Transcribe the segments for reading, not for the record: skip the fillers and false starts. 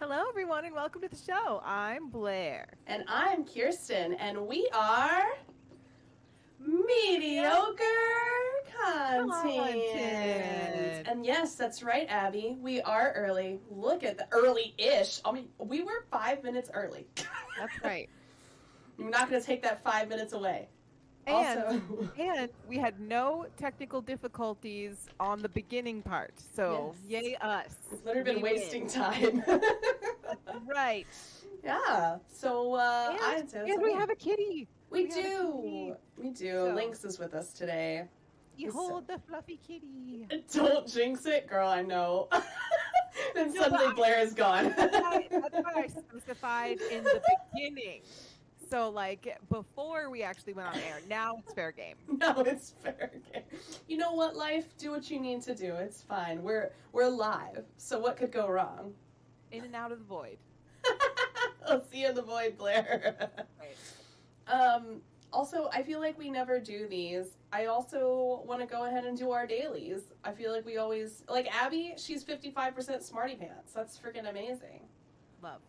Hello, everyone, and welcome to the show. I'm Blair. And I'm Kirsten, and we are mediocre content. And yes, that's right, Abby. We are early. Look at the early-ish. I mean, we were 5 minutes early. That's right. You're not going to take that 5 minutes away. And we had no technical difficulties on the beginning part. So, yes. Yay us. We've literally been wasting time. That's right. Yeah. So, and we have a kitty. We do. So, Lynx is with us today. Behold the fluffy kitty. Don't jinx it, girl, I know. Then suddenly Blair is gone. That's what I specified in the beginning. So, before we actually went on air, now it's fair game. Now it's fair game. You know what, life? Do what you need to do. It's fine. We're live. So what could go wrong? In and out of the void. I'll see you in the void, Blair. Right. Also, I feel like we never do these. I also want to go ahead and do our dailies. I feel like we always... Like, Abby, she's 55% Smarty Pants. That's freaking amazing. Love.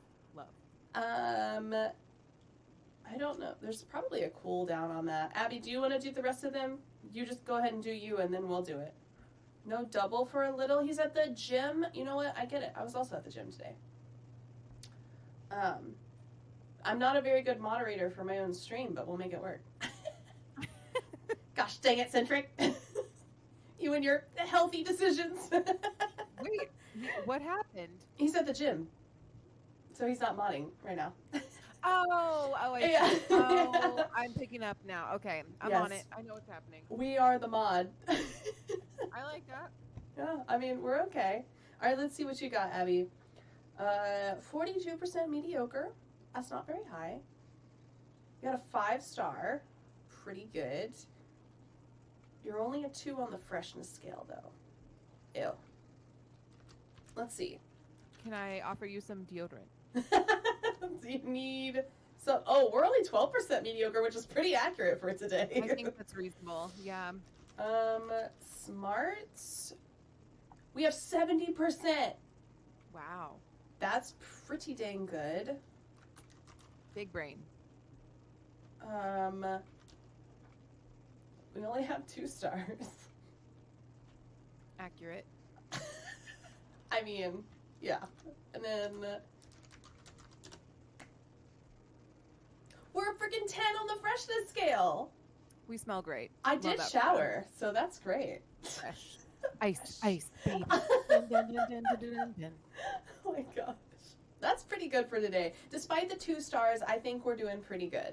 I don't know. There's probably a cooldown on that. Abby, do you want to do the rest of them? You just go ahead and do you, and then we'll do it. No double for a little. He's at the gym. You know what? I get it. I was also at the gym today. I'm not a very good moderator for my own stream, but we'll make it work. Gosh dang it, Centric. You and your healthy decisions. Wait, what happened? He's at the gym. So he's not modding right now. I'm picking up now. Okay, I'm on it. I know what's happening. We are the mod. I like that. Yeah, I mean, we're okay. All right, let's see what you got, Abby. 42% mediocre. That's not very high. You got a 5-star. Pretty good. You're only a 2 on the freshness scale, though. Ew. Let's see. Can I offer you some deodorant? Do you need some? Oh, we're only 12% mediocre, which is pretty accurate for today. I think that's reasonable. Yeah. Smarts. We have 70%. Wow. That's pretty dang good. Big brain. We only have 2 stars. Accurate. I mean, yeah. And then we're a freaking 10 on the freshness scale. We smell great. I did shower, so that's great. Fresh. Ice, baby. Oh my gosh. That's pretty good for today. Despite the 2 stars, I think we're doing pretty good.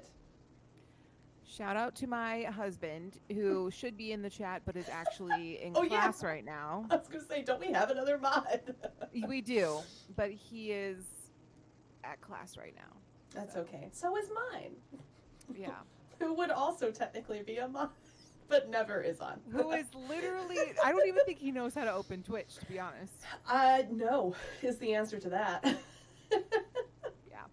Shout out to my husband, who should be in the chat, but is actually in class right now. I was going to say, don't we have another mod? We do, but he is at class right now. That's okay. So is mine. Yeah. Who would also technically be a mod, but never is on. Who is literally... I don't even think he knows how to open Twitch, to be honest. No, is the answer to that. Yeah.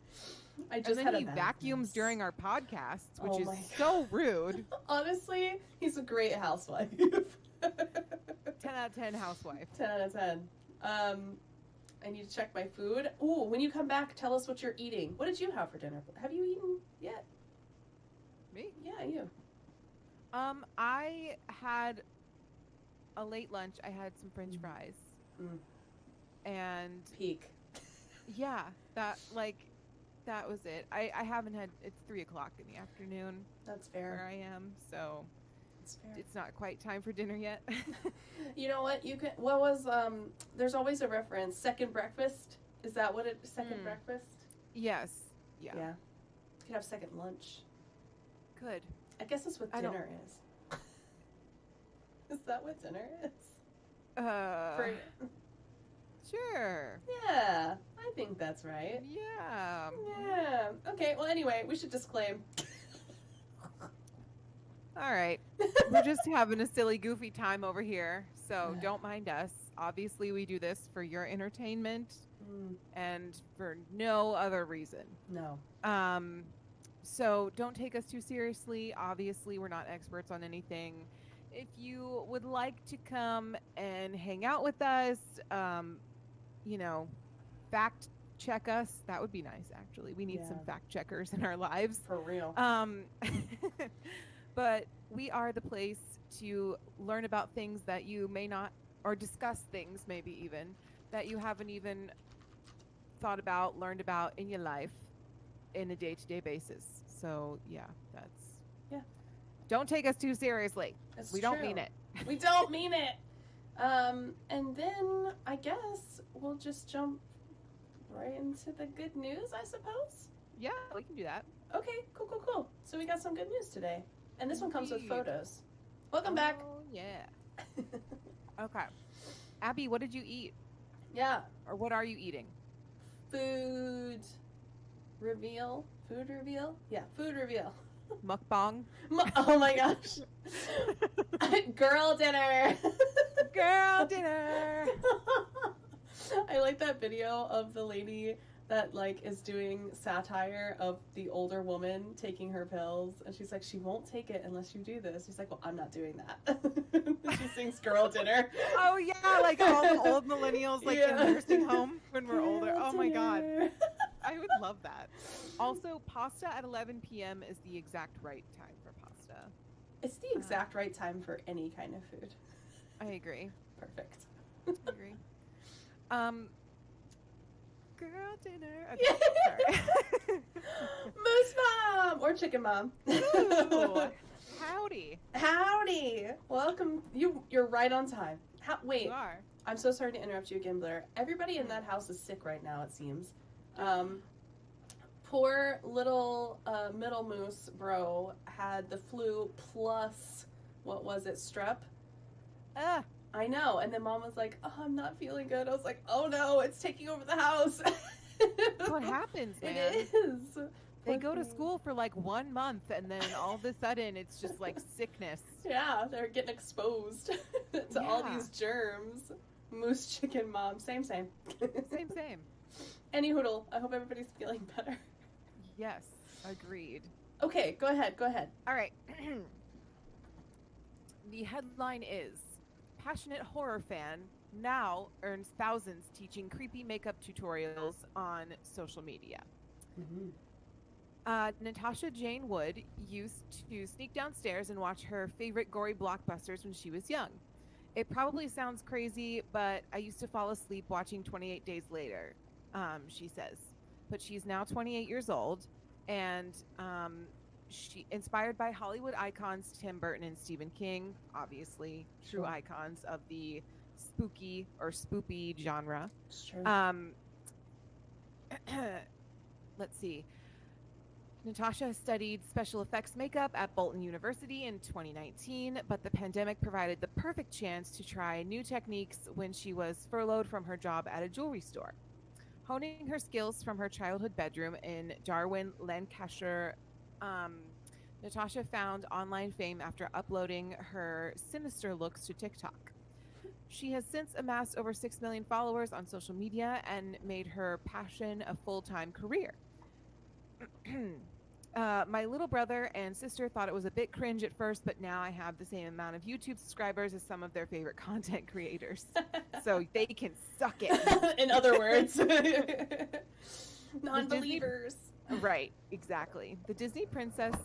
I just and then he vacuums during our podcasts, which is so rude. Honestly, he's a great housewife. 10 out of 10 housewife. 10 out of 10. I need to check my food. Ooh, when you come back, tell us what you're eating. What did you have for dinner? Have you eaten yet? Me? Yeah, you. I had a late lunch. I had some French fries. And... Peak. Yeah, that was it. I haven't had... It's 3 o'clock in the afternoon. That's fair. Where I am, so... That's fair. It's not quite time for dinner yet. You know what? What was, there's always a reference. Second breakfast? Is that what it... Second breakfast? Yes. Yeah. You could have second lunch. Good. I guess that's what dinner is. Is that what dinner is? Sure. Yeah, I think that's right. Yeah. Yeah. Okay, well, anyway, we should disclaim. All right. We're just having a silly, goofy time over here, so don't mind us. Obviously, we do this for your entertainment and for no other reason. No. So don't take us too seriously. Obviously, we're not experts on anything. If you would like to come and hang out with us, fact check us, that would be nice, actually. We need some Yeah. fact checkers in our lives. For real. Um, but we are the place to learn about things that you may not, or discuss things maybe even that you haven't even thought about, learned about in your life in a day-to-day basis. So yeah, that's Yeah. don't take us too seriously. It's We true. don't mean it. We don't mean it. And then I guess we'll just jump right into the good news, I suppose. Yeah, we can do that. Okay, cool. So we got some good news today. And this one comes with Indeed. photos. Welcome back. Oh, yeah. Okay. Abby, what did you eat? Yeah. Or what are you eating? Food reveal. Food reveal? Yeah, food reveal. Mukbang? Oh my gosh. Girl dinner. Girl dinner. I like that video of the lady that like is doing satire of the older woman taking her pills, and she's like, she won't take it unless you do this. She's like, well, I'm not doing that. She sings girl dinner. Oh yeah, like all the old millennials like in Yeah. a nursing home when we're older. Girl Oh my god. dinner. I would love that. Also, pasta at 11 p.m. is the exact right time for pasta. It's the exact right time for any kind of food. I agree. Perfect. I agree. Girl dinner. Okay, sorry. Moose mom or chicken mom. Ooh, howdy. Howdy. Welcome. You're right on time. Wait. You are. I'm so sorry to interrupt you again, Blair. Everybody in that house is sick right now, it seems. Poor little middle moose bro had the flu plus, what was it, strep? Ugh. I know. And then mom was like, oh, I'm not feeling good. I was like, oh no, it's taking over the house. That's what happens, man. It is. They go to school for like 1 month and then all of a sudden it's just like sickness. Yeah, they're getting exposed to all Yeah. these germs. Moose chicken mom. Same. Same. Any hoodle. I hope everybody's feeling better. Yes, agreed. Okay, go ahead. All right. The headline is passionate horror fan now earns thousands teaching creepy makeup tutorials on social media. Mm-hmm. Natasha Jane Wood used to sneak downstairs and watch her favorite gory blockbusters when she was young. It probably sounds crazy, but I used to fall asleep watching 28 Days Later, she says. But she's now 28 years old, and she inspired by Hollywood icons Tim Burton and Stephen King, obviously true Sure. icons of the spooky or spoopy genre. It's true. Let's see. Natasha studied special effects makeup at Bolton University in 2019, but the pandemic provided the perfect chance to try new techniques when she was furloughed from her job at a jewelry store. Honing her skills from her childhood bedroom in Darwin, Lancashire, Natasha found online fame after uploading her sinister looks to TikTok. She has since amassed over 6 million followers on social media and made her passion a full-time career. My little brother and sister thought it was a bit cringe at first, but now I have the same amount of YouTube subscribers as some of their favorite content creators. So they can suck it. In other words. Non-believers. Right, exactly. The Disney Princess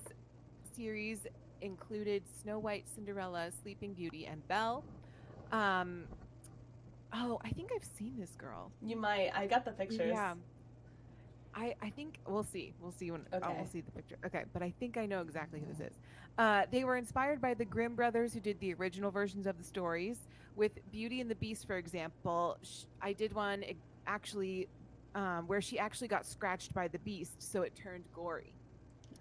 series included Snow White, Cinderella, Sleeping Beauty, and Belle. Oh, I think I've seen this girl. You might. I got the pictures. Yeah. I think we'll see. We'll see when Okay. we'll see the picture. Okay, but I think I know exactly who this is. They were inspired by the Grimm brothers who did the original versions of the stories. With Beauty and the Beast, for example, I did one actually where she actually got scratched by the beast, so it turned gory.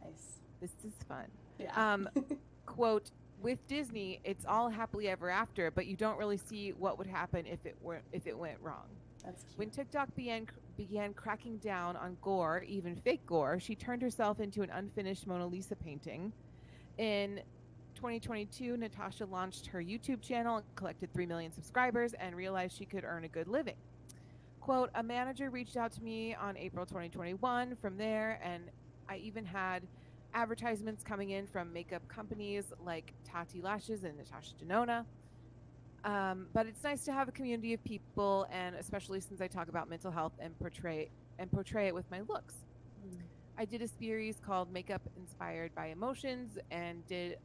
Nice. This is fun. Yeah. Quote, with Disney, it's all happily ever after, but you don't really see what would happen if it went wrong. That's cute. When TikTok began cracking down on gore, even fake gore, she turned herself into an unfinished Mona Lisa painting. In 2022, Natasha launched her YouTube channel and collected 3 million subscribers and realized she could earn a good living. Quote, a manager reached out to me on April 2021 from there, and I even had advertisements coming in from makeup companies like Tati Lashes and Natasha Denona. But it's nice to have a community of people, and especially since I talk about mental health and portray it with my looks. Mm. I did a series called Makeup Inspired by Emotions and did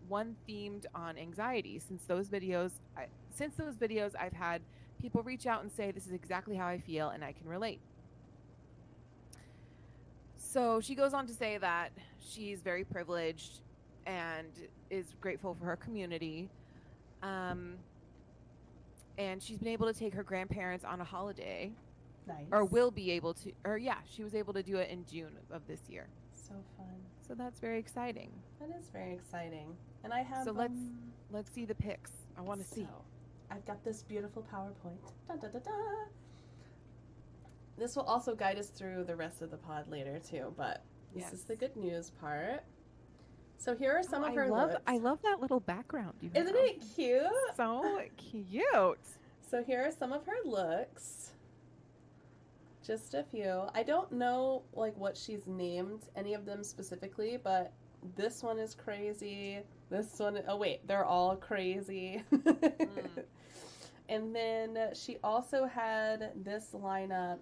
one themed on anxiety. Since those videos, I've had people reach out and say this is exactly how I feel and I can relate. So she goes on to say that she's very privileged and is grateful for her community. Um, and she's been able to take her grandparents on a holiday, Nice. or will be able to, or yeah, she was able to do it in June of this year. So fun. So that's very exciting. That is very exciting. And I have. So let's see the pics. I want to see. I've got this beautiful PowerPoint. Da, da, da, da. This will also guide us through the rest of the pod later too, but this is the good news part. So here are some of her looks. I love that little background you have. Isn't it cute? So cute. So here are some of her looks. Just a few. I don't know like what she's named any of them specifically, but this one is crazy. This one, oh wait, they're all crazy. And then she also had this lineup,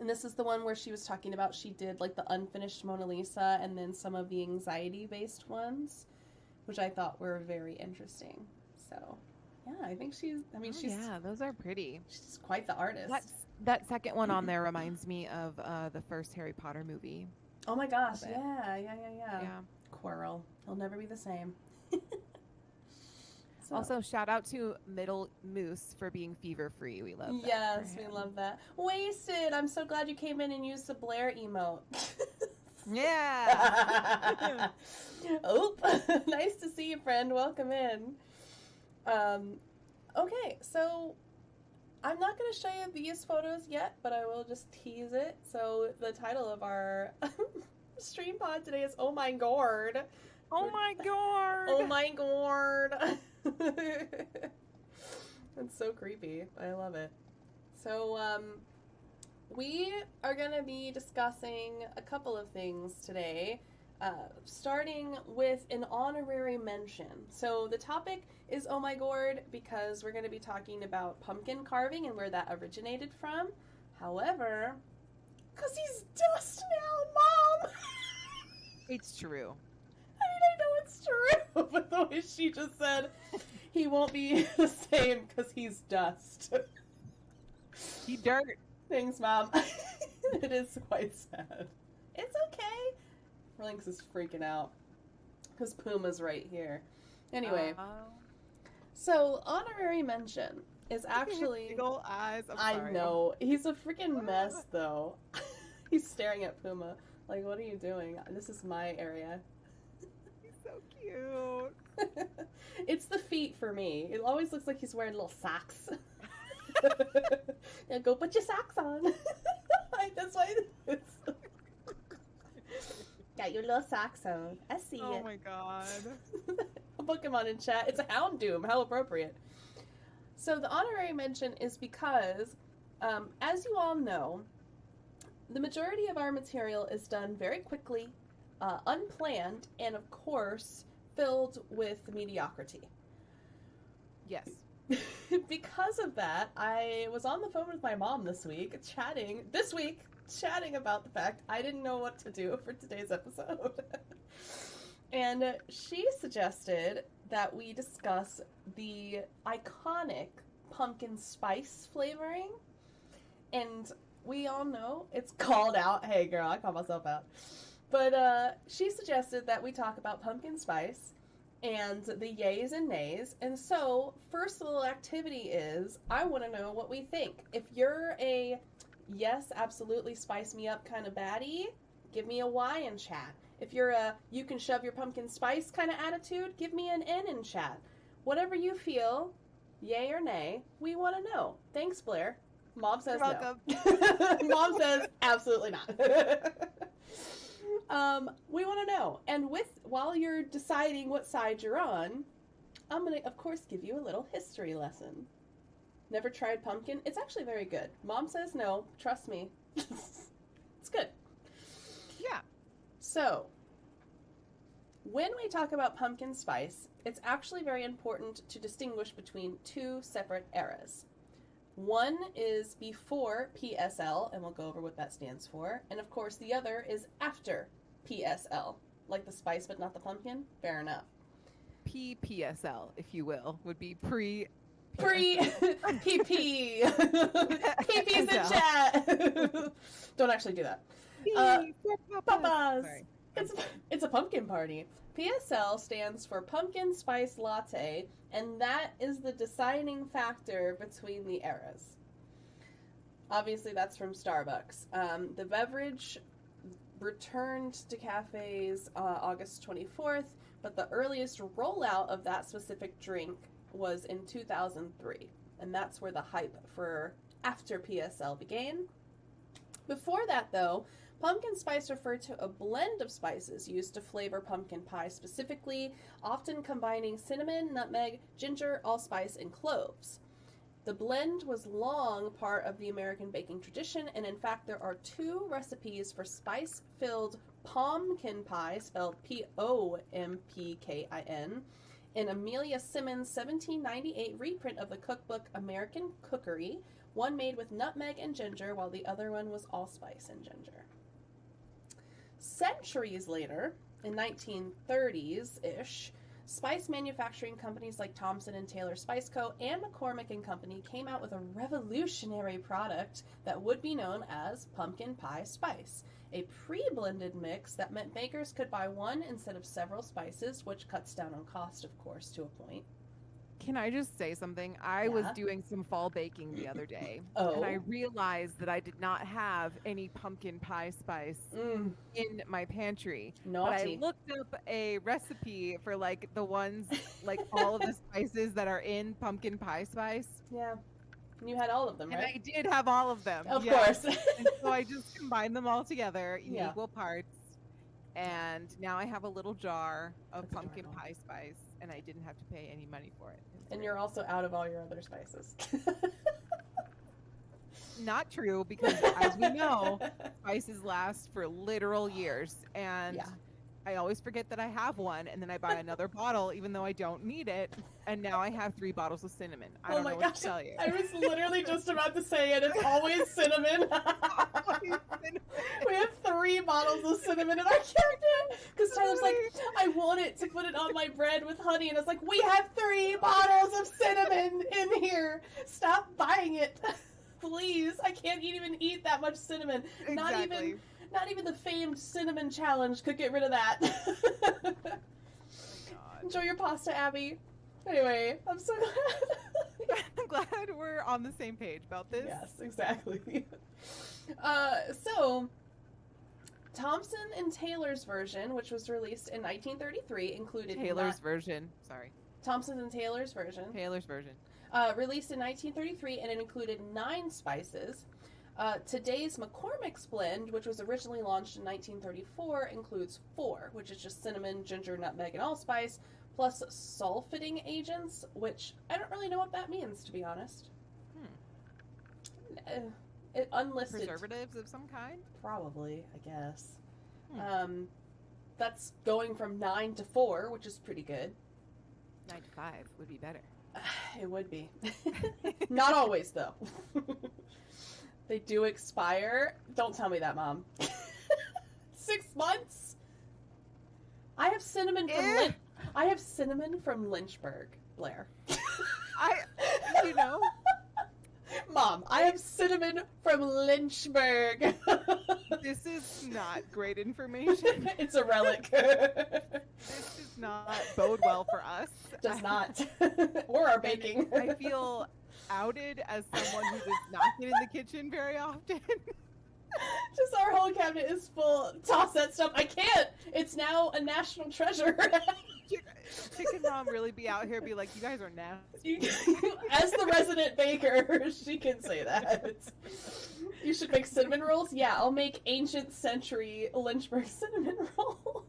and this is the one where she was talking about she did like the unfinished Mona Lisa and then some of the anxiety-based ones, which I thought were very interesting. So, yeah, I think she's yeah, those are pretty. She's quite the artist. That second one on there reminds me of the first Harry Potter movie. Oh my gosh, yeah. Yeah. Quirrell. He'll never be the same. So. Also, shout out to Middle Moose for being fever free. We love that. Yes, we love that. Wasted. I'm so glad you came in and used the Blair emote. Yeah. Oh, nice to see you, friend. Welcome in. Okay, so I'm not going to show you these photos yet, but I will just tease it. So the title of our stream pod today is Oh My Gourd. Oh my Gourd. Oh my Gourd. It's so creepy. I love it. So, we are going to be discussing a couple of things today, starting with an honorary mention. So the topic is Oh My Gourd because we're going to be talking about pumpkin carving and where that originated from. However, because he's dust now, Mom! It's true. I know it's true, but the way she just said, he won't be the same because he's dust. He dirt. Thanks, Mom. It is quite sad. It's okay. Lynx is freaking out because Puma's right here. Anyway, so honorary mention is actually... Single eyes. I know. He's a freaking mess, though. He's staring at Puma. Like, what are you doing? This is my area. So cute. It's the feet for me. It always looks like he's wearing little socks. Now go put your socks on. That's why it's... Got your little socks on. I see it. Oh my god. A Pokemon in chat. It's a Houndoom. How appropriate. So the honorary mention is because, as you all know, the majority of our material is done very quickly, unplanned, and of course, filled with mediocrity. Yes. Because of that, I was on the phone with my mom this week, chatting about the fact I didn't know what to do for today's episode. And she suggested that we discuss the iconic pumpkin spice flavoring. And we all know it's called out. Hey girl, I call myself out. But she suggested that we talk about pumpkin spice and the yays and nays. And so, first little activity is, I want to know what we think. If you're a yes, absolutely spice me up kind of baddie, give me a Y in chat. If you're a you can shove your pumpkin spice kind of attitude, give me an N in chat. Whatever you feel, yay or nay, we want to know. Thanks, Blair. Mom says no. Mom says absolutely not. We want to know. And while you're deciding what side you're on, I'm going to, of course, give you a little history lesson. Never tried pumpkin? It's actually very good. Mom says no. Trust me. It's good. Yeah. So, When we talk about pumpkin spice, it's actually very important to distinguish between two separate eras. One is before PSL, and we'll go over what that stands for. And of course, the other is after PSL. Like the spice, but not the pumpkin? Fair enough. PPSL, if you will, would be pre PP. PP's in chat. Don't actually do that. Papas. Sorry. It's a pumpkin party. PSL stands for Pumpkin Spice Latte, and that is the deciding factor between the eras. Obviously, that's from Starbucks. The beverage returned to cafes August 24th, but the earliest rollout of that specific drink was in 2003, and that's where the hype for after PSL began. Before that, though, pumpkin spice referred to a blend of spices used to flavor pumpkin pie specifically, often combining cinnamon, nutmeg, ginger, allspice, and cloves. The blend was long part of the American baking tradition, and in fact there are 2 recipes for spice-filled pumpkin pie, spelled Pompkin, in Amelia Simmons' 1798 reprint of the cookbook American Cookery, one made with nutmeg and ginger, while the other one was allspice and ginger. Centuries later, in 1930s-ish, spice manufacturing companies like Thompson & Taylor Spice Co. and McCormick & Company came out with a revolutionary product that would be known as pumpkin pie spice, a pre-blended mix that meant bakers could buy one instead of several spices, which cuts down on cost, of course, to a point. Can I just say something? I was doing some fall baking the other day, and I realized that I did not have any pumpkin pie spice in my pantry. Naughty. But I looked up a recipe for like the ones, like all of the spices that are in pumpkin pie spice. Yeah. You had all of them, right? And I did have all of them. Of course. And so I just combined them all together in equal parts. And now I have a little jar of pumpkin pie spice, and I didn't have to pay any money for it. And you're also out of all your other spices. Not true, because as we know, spices last for literal years. And I always forget that I have one, and then I buy another bottle, even though I don't need it. And now I have 3 bottles of cinnamon. I don't know what to tell you. I was literally just about to say it. It's always cinnamon. We have 3 bottles of cinnamon in our character. Because Tyler's like, I want it to put it on my bread with honey. And it's like, we have 3 bottles of cinnamon in here. Stop buying it. Please. I can't even eat that much cinnamon. Exactly. Not even the famed cinnamon challenge could get rid of that. Oh my God. Enjoy your pasta, Abby. Anyway, I'm so glad. I'm glad we're on the same page about this. Yes, exactly. So, Thompson and Taylor's version, which was released in 1933, included... Taylor's version. Sorry. Thompson and Taylor's version. Taylor's version. Released in 1933, and it included 9 spices. Today's McCormick's blend, which was originally launched in 1934, includes 4, which is just cinnamon, ginger, nutmeg, and allspice, plus sulfiting agents, which I don't really know what that means, to be honest. Unlisted. Preservatives of some kind? Probably, I guess. That's going from 9 to 4, which is pretty good. 9 to 5 would be better. It would be. Not always, though. They do expire. Don't tell me that, Mom. 6 months? I have cinnamon from Lynchburg, Blair. Mom, I have cinnamon from Lynchburg. This is not great information. It's a relic. This does not bode well for us. Does not. Or our baking. I feel outed as someone who does not get in the kitchen very often. Just our whole cabinet is full. Toss that stuff. I can't. It's now a national treasure. Chicken Mom really be out here be like, you guys are nasty. As the resident baker, she can say that. You should make cinnamon rolls? Yeah, I'll make ancient century Lynchburg cinnamon rolls.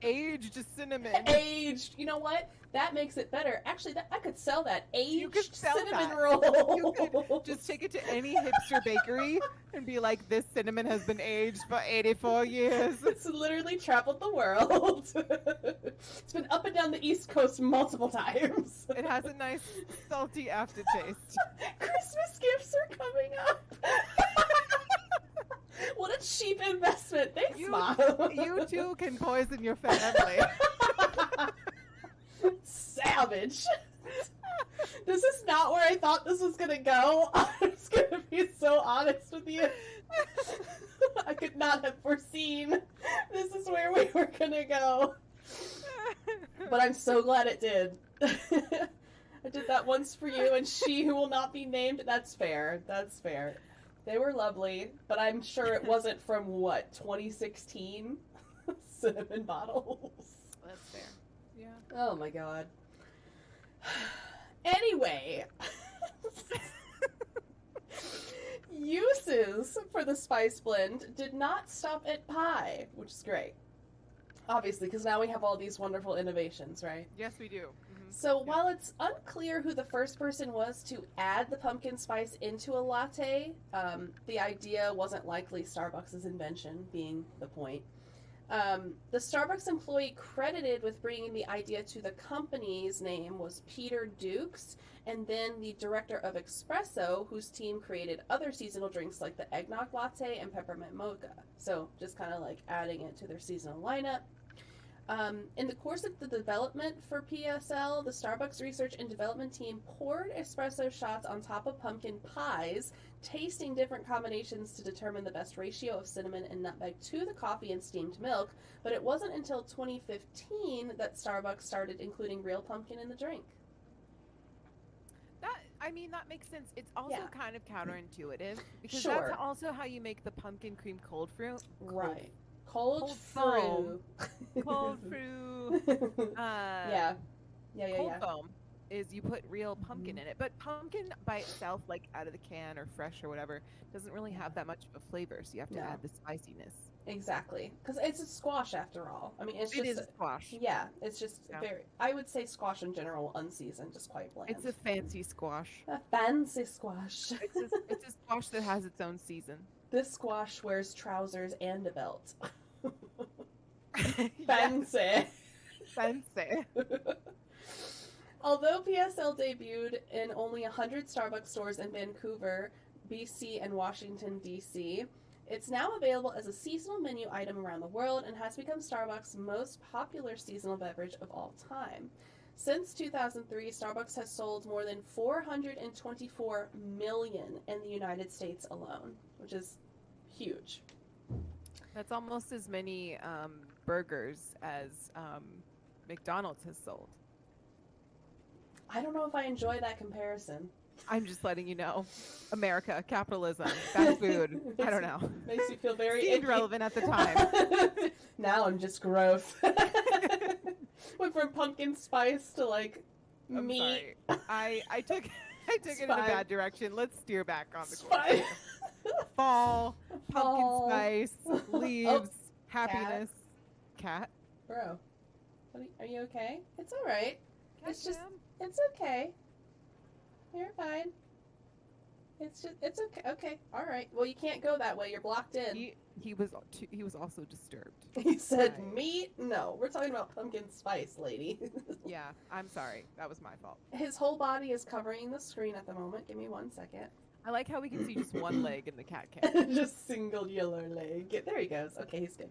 aged cinnamon. Aged. You know what? That makes it better. Actually, I could sell that You could aged sell cinnamon that. roll. You could just take it to any hipster bakery and be like, this cinnamon has been aged for 84 years. It's literally traveled the world. It's been up and down the East Coast multiple times. It has a nice salty aftertaste. Christmas gifts are coming up. What a cheap investment. Thanks, Mom. You too can poison your family. Savage. This is not where I thought this was gonna go. I'm just gonna be so honest with you. I could not have foreseen this is where we were gonna go. But I'm so glad it did. I did that once for you, and she who will not be named. That's fair. That's fair. They were lovely, but I'm sure it wasn't from, what, 2016? Cinnamon bottles. That's fair. Yeah. Oh my god. Anyway. Uses for the spice blend did not stop at pie, which is great. Obviously, because now we have all these wonderful innovations, right? Yes, we do. So while it's unclear who the first person was to add the pumpkin spice into a latte, the idea wasn't likely Starbucks' invention, being the point. The Starbucks employee credited with bringing the idea to the company's name was Peter Dukes, and then the director of espresso, whose team created other seasonal drinks like the eggnog latte and peppermint mocha. So just kind of like adding it to their seasonal lineup. In the course of the development for PSL, the Starbucks research and development team poured espresso shots on top of pumpkin pies, tasting different combinations to determine the best ratio of cinnamon and nutmeg to the coffee and steamed milk, but it wasn't until 2015 that Starbucks started including real pumpkin in the drink. That makes sense. It's also kind of counterintuitive because Sure. that's also how you make the pumpkin cream cold fruit. Right. Cold foam. fruit. Cold fruit. Yeah. Cold foam is you put real pumpkin in it, but pumpkin by itself, like out of the can or fresh or whatever, doesn't really have that much of a flavor. So you have to add the spiciness. Exactly, because it's a squash after all. I mean, it is a squash. Yeah, it's just very. I would say squash in general, unseasoned, just quite bland. It's a fancy squash. A fancy squash. It's a squash that has its own season. This squash wears trousers and a belt. Fancy. Fancy. Although PSL debuted in only 100 Starbucks stores in Vancouver, BC, and Washington, D.C., it's now available as a seasonal menu item around the world and has become Starbucks' most popular seasonal beverage of all time. Since 2003, Starbucks has sold more than 424 million in the United States alone, which is huge. That's almost as many burgers as McDonald's has sold. I don't know if I enjoy that comparison. I'm just letting you know. America, capitalism, fast food. I don't know. Makes you feel very Seemed relevant at the time. Now I'm just gross. Went from pumpkin spice to like meat. Sorry. I took it in a bad direction. Let's steer back on the course. Fine. Fall, pumpkin spice, leaves, happiness, cat. Bro, are you okay? It's all right. It's okay. You're fine. It's okay. Okay, all right. Well, you can't go that way. You're blocked in. He was also disturbed. He said meat? No, we're talking about pumpkin spice, lady. Yeah, I'm sorry. That was my fault. His whole body is covering the screen at the moment. Give me 1 second. I like how we can see just one leg in the cat can. Just single yellow leg. There he goes. Okay, he's good.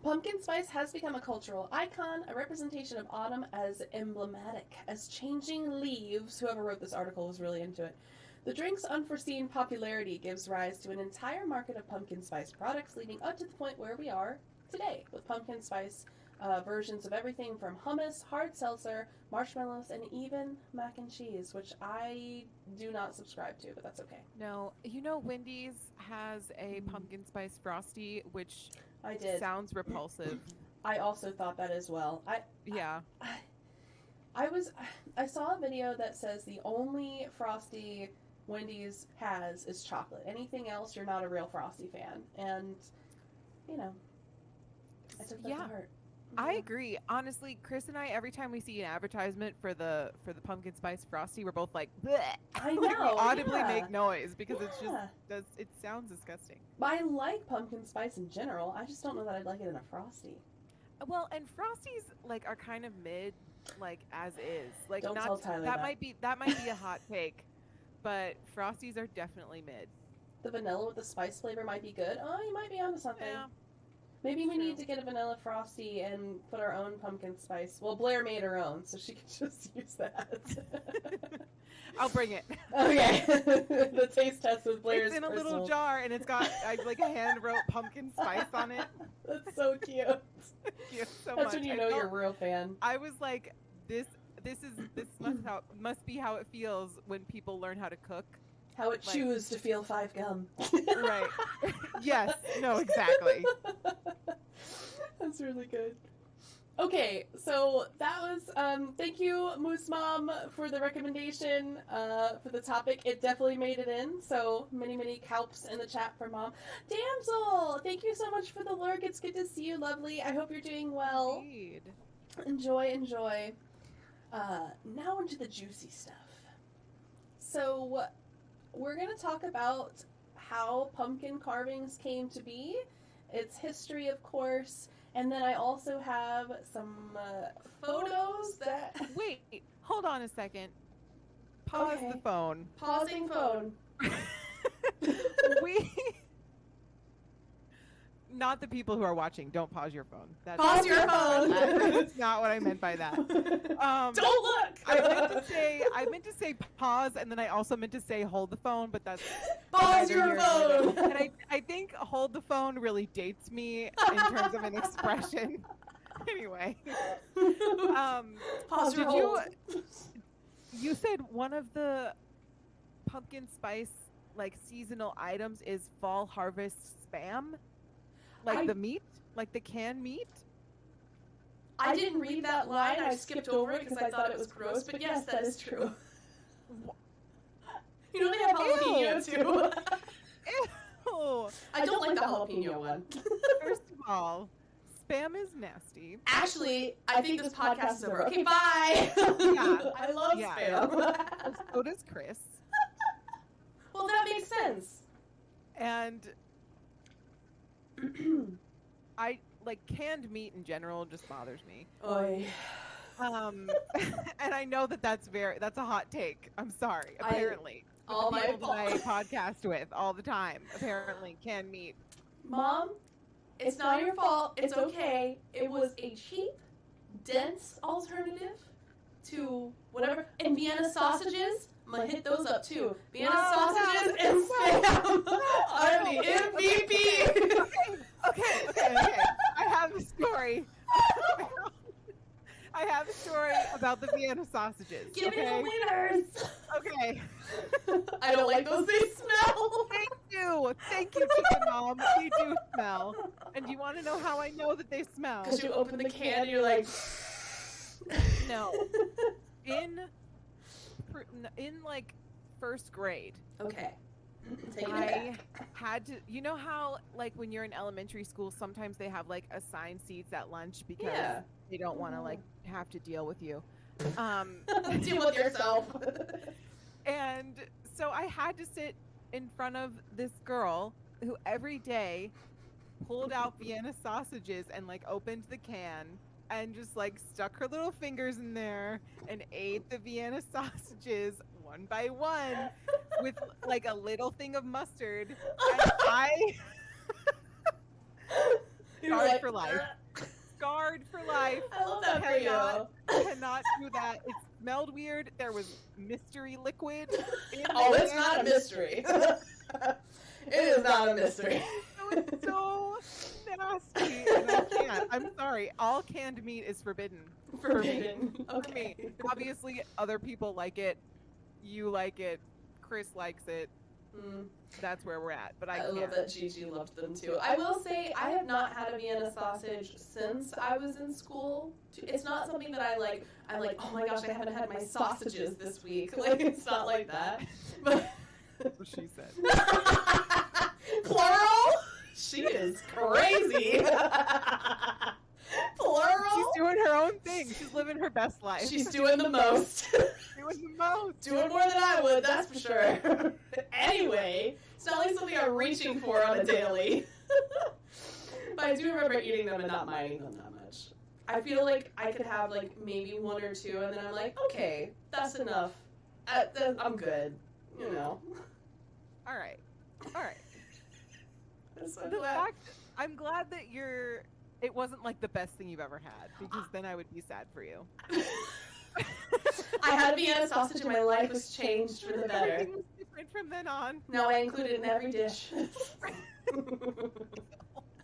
Pumpkin spice has become a cultural icon, a representation of autumn as emblematic as changing leaves. Whoever wrote this article was really into it. The drink's unforeseen popularity gives rise to an entire market of pumpkin spice products, leading up to the point where we are today, with pumpkin spice versions of everything from hummus, hard seltzer, marshmallows, and even mac and cheese, which I do not subscribe to, but that's okay. No, Wendy's has a pumpkin spice frosty, which I did. Sounds repulsive. I also thought that as well. I saw a video that says the only frosty Wendy's has is chocolate. Anything else, you're not a real frosty fan. And, I took that Yeah. to heart. I Yeah. agree. Honestly, Chris and I, every time we see an advertisement for the pumpkin spice frosty, we're both like, bleh. I Like we know, audibly yeah. make noise because it's just Yeah. it sounds disgusting. I like pumpkin spice in general. I just don't know that I'd like it in a frosty. Well, and frosties like are kind of mid, like as is. Like Don't not tell Tyler that that. might be a hot take, but frosties are definitely mid. The vanilla with the spice flavor might be good. Oh, you might be onto something. Yeah. Maybe we True. need to get a vanilla frosty and put our own pumpkin spice. Well, Blair made her own, so she can just use that. I'll bring it. Okay. The taste test with Blair's It's in a personal. little jar and it's got like a hand wrote pumpkin spice on it. That's so cute. Thank you so That's much. when you I know you're felt- a real fan. I was like, this must be how it feels when people learn how to cook. How it Like- chews to feel 5 gum. Right. Yes. No, exactly. That's really good. Okay, so that was thank you, Moose Mom, for the recommendation for the topic. It definitely made it in, so many calps in the chat for Mom. Damsel, thank you so much for the lurk. It's good to see you, lovely. I hope you're doing well. Indeed. Enjoy. Now into the juicy stuff. So we're going to talk about how pumpkin carvings came to be, its history, of course, and then I also have some photos that... Wait, hold on a second. Pause Okay. the phone. Pausing phone. We not the people who are watching. Don't pause your phone. That's Pause your phone. That's not what I meant by that. Don't look! I meant to say pause, and then I also meant to say hold the phone, but that's Pause neither your here nor there. phone! And I think hold the phone really dates me in terms of an expression. Anyway, Pause your did you- hold. you said one of the pumpkin spice like seasonal items is fall harvest spam, like the meat, like the canned meat. I didn't read that line. I skipped over it because I thought it was gross. But yes, that is true. You know they have jalapeno too. Ew. I don't like the jalapeno one. First of all, spam is nasty. Actually, I think this podcast is over. Okay, bye. Yeah. I love Yeah. spam. So does Chris. Well, that makes sense. And I like canned meat in general just bothers me. Oy. And I know that that's a hot take. I'm sorry. Apparently, all the my people that I fault. podcast with all the time. Apparently, canned meat. Mom, it's not your fault. It's okay. It was a cheap, dense alternative to whatever. And Vienna sausages, I'm gonna hit those up too. Vienna sausages and spam are the MVP. Okay. I have a story. I have a story about the Vienna sausages. Give me okay? the winners. Okay. I don't like those. They smell. Thank you, Chicken Mom. You do smell. And do you want to know how I know that they smell? Because you open the can and you're like. No. In like first grade, Okay. Taking it I back. had to. You know how like when you're in elementary school, sometimes they have like assigned seats at lunch because Yeah. they don't want to like have to deal with you. Deal with yourself. And so I had to sit in front of this girl who every day pulled out Vienna sausages and like opened the can and just like stuck her little fingers in there and ate the Vienna sausages one by one with like a little thing of mustard. And I You're scarred like, for life. Scarred for life. I love that for you. Cannot do that. It smelled weird. There was mystery liquid. In Oh, the it's can. not a mystery. It is not a mystery. It was so nasty. And I can't. I'm sorry. All canned meat is forbidden. Forbidden. For Okay. me. Obviously, other people like it. You like it. Chris likes it. Mm, That's where we're at. But I I can't. love that Gigi loved them too. I will say I have not had a Vienna sausage since I was in school. It's not something that I like. I'm like, oh my gosh, I haven't had my sausages this week. Like it's not like that. But That's what she said. plural. She is crazy. living her best life. She's doing the most. Doing the most. Doing more than I would, that's for sure. Anyway, it's not like something I'm reaching for on a daily. But I do remember eating them and not minding them that much. I feel like I could have like maybe one or two, and then I'm like, okay, that's enough. I'm good. You know. All right. All right. So The fact, I'm glad that it wasn't like the best thing you've ever had, because then I would be sad for you. I had Vienna sausage and my life was changed for the better. Everything was different from then on. Now I include it in every dish.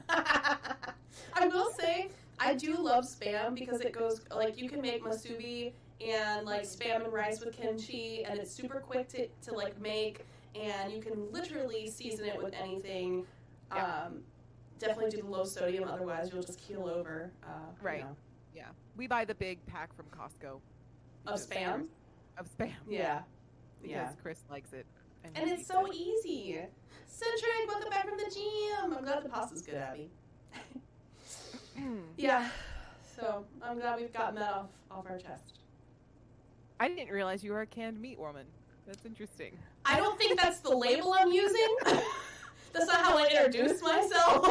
I will say, I do love Spam because it goes, like, you can make masubi and, like, Spam and rice with kimchi, and it's super quick to like, make, and you can literally season it with anything. Yeah. Definitely do the low sodium, otherwise you'll just keel over. Right. You know. Yeah. We buy the big pack from Costco. Of Spam? Of Spam. Yeah. Because Chris likes it. And it's so easy. Centric, welcome back from the gym. I'm glad the pasta's good, Abby. Yeah. So I'm glad we've gotten that off our chest. I didn't realize you were a canned meat woman. That's interesting. I don't think that's the label I'm using. That's not how I introduce myself.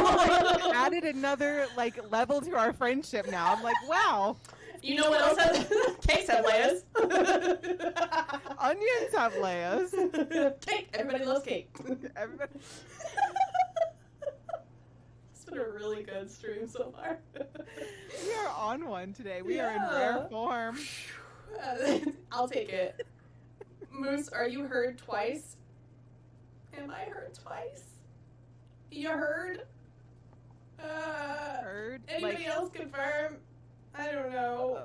Added another like level to our friendship now. I'm like, wow. You know what else has cakes have layers? Onions have layers. Cake. Everybody loves cake. Everybody. It's been a really good stream so far. We are on one today. We are in rare form. I'll take it. Moose, are you heard twice? Am I heard twice? You heard? Heard? Anybody Like, else confirm? I don't know.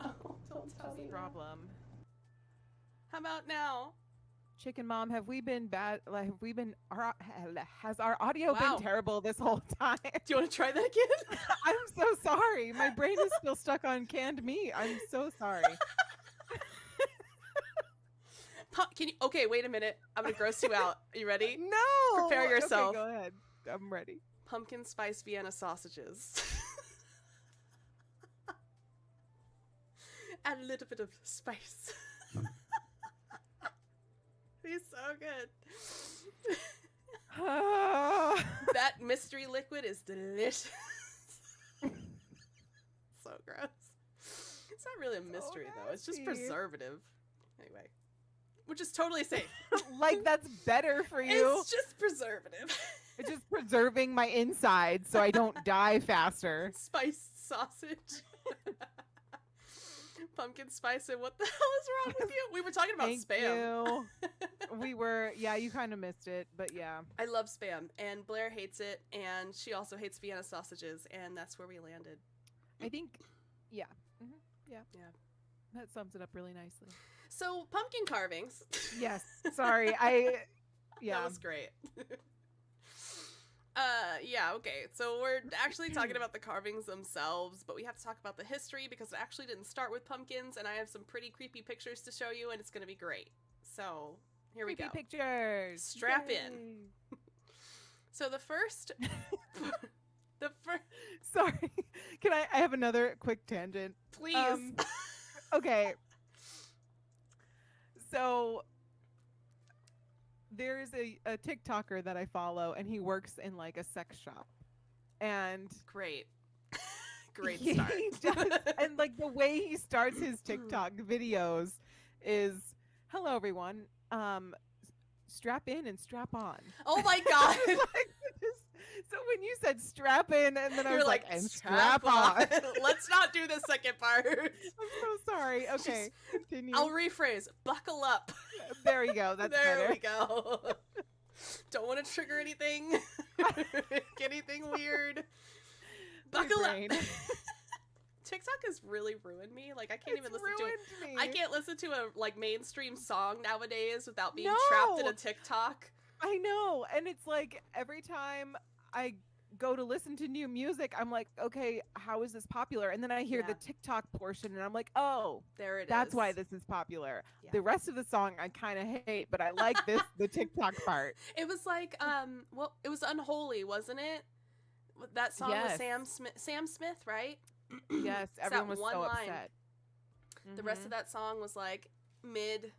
oh, Oh, don't tell me. problem. How about now? Chicken Mom, have we been bad? Like, have we been? Has our audio Wow. been terrible this whole time? Do you want to try that again? I'm so sorry. My brain is still stuck on canned meat. I'm so sorry. Can you? Okay, wait a minute. I'm gonna gross you out. Are you ready? No. Prepare yourself. Okay, go ahead. I'm ready. Pumpkin spice Vienna sausages. Add a little bit of spice. It's so good. That mystery liquid is delicious. So gross. It's not really a mystery though. It's just nasty. preservative. Anyway, which is totally safe. Like that's better for you. It's just preservative. It's just preserving my insides so I don't die faster. Spiced sausage. Pumpkin spice and what the hell is wrong with you? We were talking about Thank Spam. you. We were, yeah, you kind of missed it, but yeah. I love Spam, and Blair hates it, and she also hates Vienna sausages, and that's where we landed. I think, yeah. Mm-hmm. Yeah. Yeah. That sums it up really nicely. So, pumpkin carvings. Yes. Sorry. Yeah. That was great. Yeah, okay. So we're actually talking about the carvings themselves, but we have to talk about the history because it actually didn't start with pumpkins, and I have some pretty creepy pictures to show you, and it's going to be great. So, here we go. Creepy pictures. Strap Yay. in. So the first... Sorry. Can I have another quick tangent? Please. Okay. So there's a TikToker that I follow, and he works in like a sex shop. And Great. Great he start. does- and like the way he starts his TikTok videos is, "Hello everyone. Strap in and strap on." Oh my god. So when you said strap in, and then I You're was like, and strap on. Let's not do the second part. I'm so sorry. Okay, continue. I'll rephrase. Buckle up. There we go. That's there better. we go. Don't want to trigger anything. Get anything weird. My Buckle up. brain. TikTok has really ruined me. Like I can't even listen to it. Me. I can't listen to a like mainstream song nowadays without being No. trapped in a TikTok. I know, and it's like every time I go to listen to new music, I'm like, okay, how is this popular? And then I hear Yeah. the TikTok portion, and I'm like, oh, There it is. that's why this is popular. Yeah. The rest of the song I kind of hate, but I like the TikTok part. It was like well, it was Unholy, wasn't it? That song Yes. was Sam Smith, right? Yes, It's everyone that was one so line. upset. The rest of that song was like mid.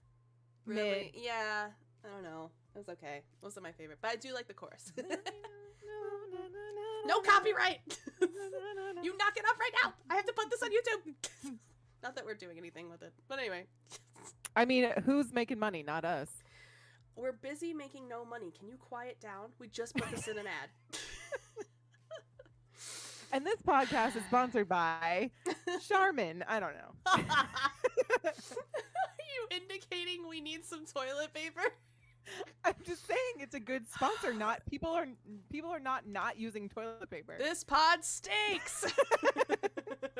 Really? Mid. Yeah. I don't know. It was okay. It wasn't my favorite, but I do like the chorus. No copyright! You knock it off right now! I have to put this on YouTube! Not that we're doing anything with it, but anyway. I mean, who's making money? Not us. We're busy making no money. Can you quiet down? We just put this in an ad. And this podcast is sponsored by Charmin. I don't know. Are you indicating we need some toilet paper? I'm just saying it's a good sponsor. Not people are not using toilet paper. This pod stinks.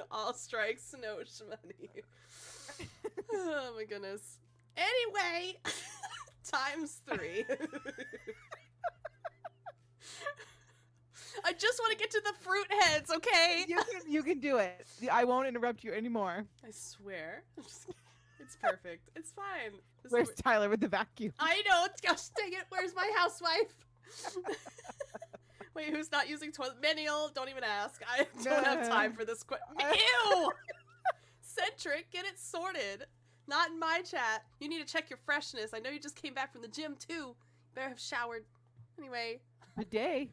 All strikes, no money. Oh my goodness. Anyway, times 3. I just want to get to the fruit heads, okay? You can do it. I won't interrupt you anymore. I swear. It's perfect. It's fine. Where's Tyler with the vacuum? I know. Gosh dang it. Where's my housewife? Wait, who's not using toilet? Manual, don't even ask. I don't have time for this. Ew! Centric, get it sorted. Not in my chat. You need to check your freshness. I know you just came back from the gym, too. You better have showered. Anyway. Bidet.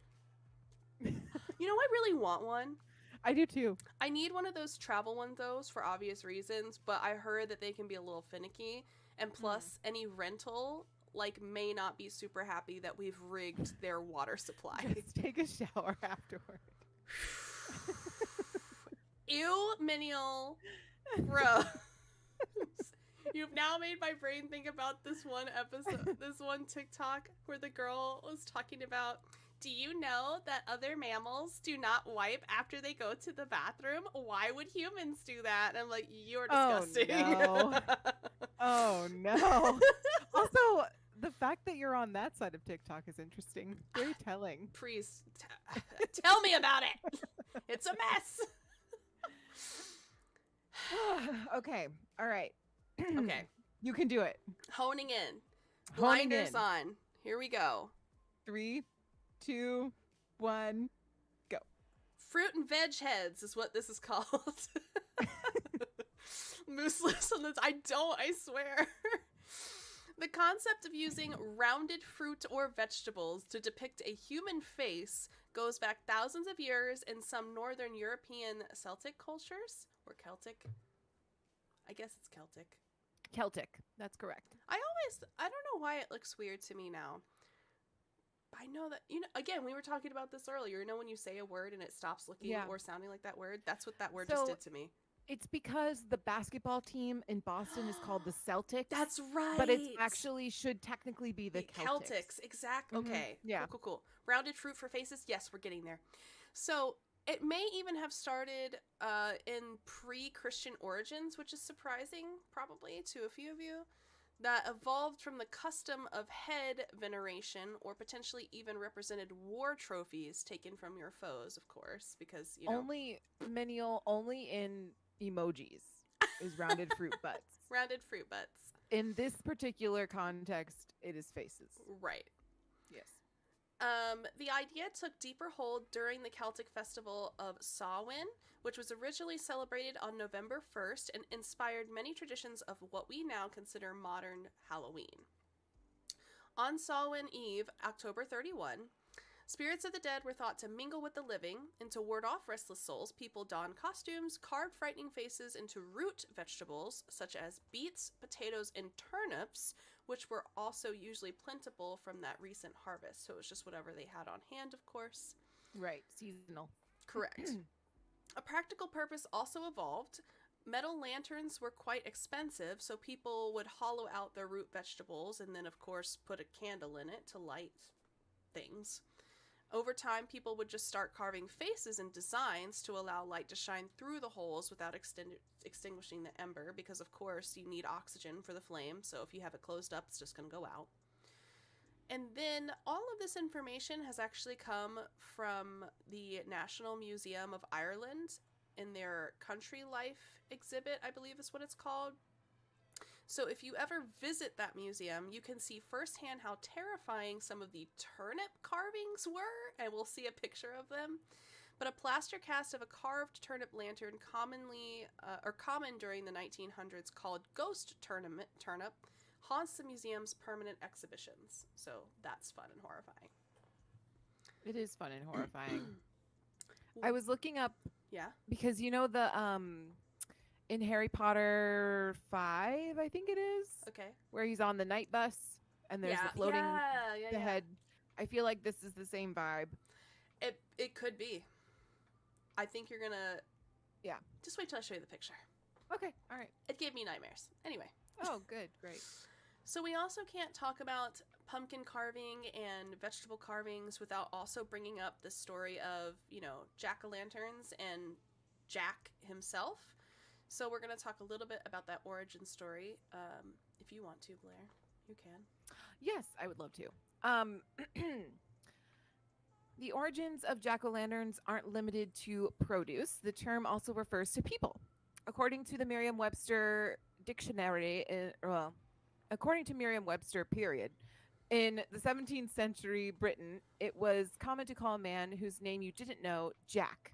You know, I really want one. I do, too. I need one of those travel ones, though, for obvious reasons, but I heard that they can be a little finicky. And plus, any rental, like, may not be super happy that we've rigged their water supply. Just take a shower afterward. Ew, Minial. Bro. You've now made my brain think about this one episode, this one TikTok where the girl was talking about, do you know that other mammals do not wipe after they go to the bathroom? Why would humans do that? And I'm like, you're disgusting. Oh, no. Oh, no. Also, the fact that you're on that side of TikTok is interesting. Very telling. Please, tell me about it. It's a mess. Okay. All right. Okay. You can do it. Honing in. Honing Blinders in. on. Here we go. 3, 2, 1, go. Fruit and veg heads is what this is called. Mooseless on this. I swear. The concept of using rounded fruit or vegetables to depict a human face goes back thousands of years in some northern European Celtic cultures. Or Celtic. I guess it's Celtic. Celtic. That's correct. I don't know why it looks weird to me now. I know that, again, we were talking about this earlier. You know when you say a word and it stops looking or sounding like that word? That's what that word just did to me. It's because the basketball team in Boston is called the Celtics. That's right. But it actually should technically be the Celtics. Exactly. Mm-hmm. Okay. Yeah. Cool. Rounded fruit for faces. Yes, we're getting there. So it may even have started in pre-Christian origins, which is surprising probably to a few of you. That evolved from the custom of head veneration, or potentially even represented war trophies taken from your foes, of course, because, Only in emojis is rounded fruit butts. Rounded fruit butts. In this particular context, it is faces. Right. Yes. The idea took deeper hold during the Celtic festival of Samhain, which was originally celebrated on November 1st and inspired many traditions of what we now consider modern Halloween. On Samhain Eve, October 31, spirits of the dead were thought to mingle with the living, and to ward off restless souls, people donned costumes, carved frightening faces into root vegetables, such as beets, potatoes, and turnips, which were also usually plentiful from that recent harvest. So it was just whatever they had on hand, of course. Right. Seasonal. Correct. A practical purpose also evolved. Metal lanterns were quite expensive, so people would hollow out their root vegetables and then, of course, put a candle in it to light things. Over time, people would just start carving faces and designs to allow light to shine through the holes without extinguishing the ember, because, of course, you need oxygen for the flame, so if you have it closed up, it's just going to go out. And then all of this information has actually come from the National Museum of Ireland in their Country Life exhibit, I believe is what it's called. So if you ever visit that museum, you can see firsthand how terrifying some of the turnip carvings were, and we'll see a picture of them. But a plaster cast of a carved turnip lantern common during the 1900s called ghost turnip haunts the museum's permanent exhibitions. So that's fun and horrifying. It is fun and horrifying. I was looking up Yeah. because you know the in Harry Potter 5, I think it is, Okay. where he's on the night bus and there's the floating the head. I feel like this is the same vibe. It could be. I think you're gonna. Yeah. Just wait till I show you the picture. Okay. All right. It gave me nightmares. Anyway. Oh, good. Great. So we also can't talk about pumpkin carving and vegetable carvings without also bringing up the story of, jack-o'-lanterns and Jack himself. So we're going to talk a little bit about that origin story. If you want to, Blair, you can. Yes, I would love to. The origins of jack-o'-lanterns aren't limited to produce. The term also refers to people. According to the Merriam-Webster dictionary, according to Merriam-Webster, period, in the 17th century Britain, it was common to call a man whose name you didn't know Jack,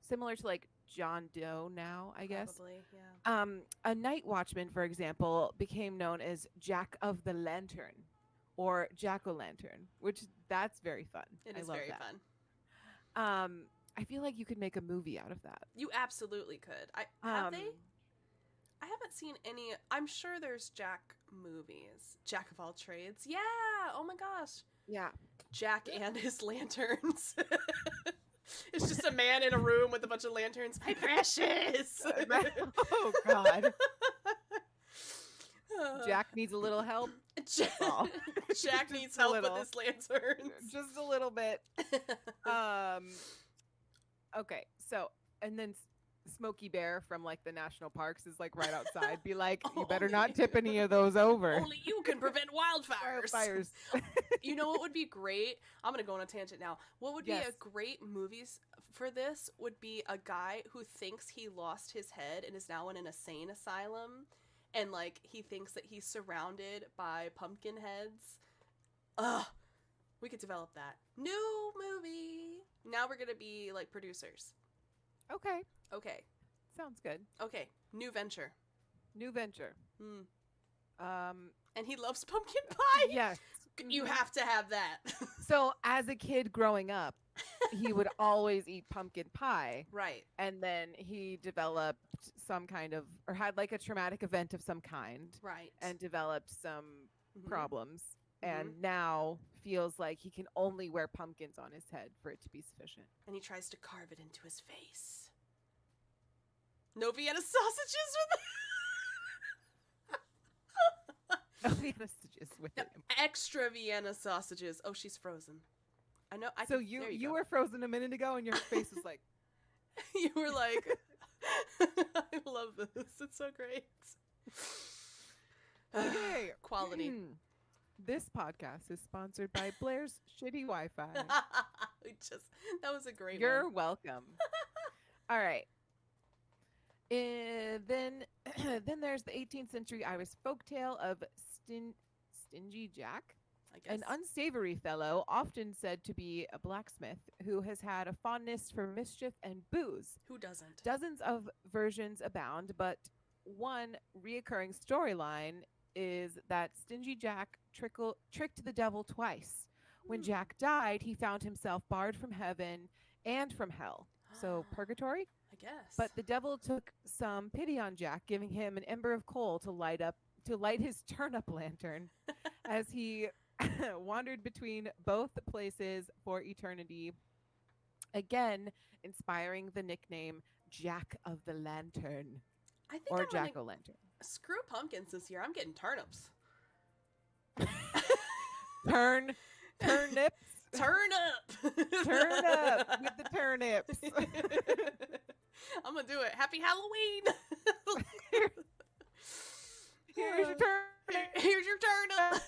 similar to like John Doe now, I guess. Probably, yeah. A night watchman, for example, became known as Jack of the Lantern or Jack-o'-lantern, which that's very fun. It is very fun. I feel like you could make a movie out of that. You absolutely could. Have they? I haven't seen any. I'm sure there's Jack movies. Jack of all trades. Yeah. Oh my gosh. Yeah. Jack and his lanterns. It's just a man in a room with a bunch of lanterns. My precious. Oh God. Jack needs a little help. Jack needs help with his lanterns. Just a little bit. Okay. So, and then Smokey Bear from like the national parks is like right outside. Be like, you better not tip any of those over. Only you can prevent wildfires. Wildfires. You know what would be great? I'm going to go on a tangent now. What would be a great movies for this would be a guy who thinks he lost his head and is now in an insane asylum. And like he thinks that he's surrounded by pumpkin heads. Ugh. We could develop that. New movie. Now we're going to be like producers. Okay. Sounds good. Okay. New venture. Hmm. And he loves pumpkin pie? Yes. You have to have that. So as a kid growing up, he would always eat pumpkin pie. Right. And then he developed some kind of, or had like a traumatic event of some kind. Right. And developed some problems. And now feels like he can only wear pumpkins on his head for it to be sufficient. And he tries to carve it into his face. No Vienna sausages with No Vienna sausages with him. Extra Vienna sausages. Oh, she's frozen. I know. So you were frozen a minute ago and your face was like... You were like, I love this. It's so great. Okay. Quality. This podcast is sponsored by Blair's Shitty Wi-Fi. That was a great You're one. welcome. All right. Then there's the 18th century Irish folktale of Stingy Jack, I guess. an unsavory fellow, often said to be a blacksmith, who has had a fondness for mischief and booze. Who doesn't? Dozens of versions abound, but one reoccurring storyline is that Stingy Jack tricked the devil twice. When Jack died, he found himself barred from heaven and from hell. So purgatory? I guess. But the devil took some pity on Jack, giving him an ember of coal to light his turnip lantern as he wandered between both places for eternity. Again, inspiring the nickname Jack of the Lantern. I think or I'm Jack-o'-lantern. Screw pumpkins this year. I'm getting turnips. Turnips. Turn up. Turn up with the turnips. I'm gonna do it. Happy Halloween. Here's your turnip. Here's your turnip.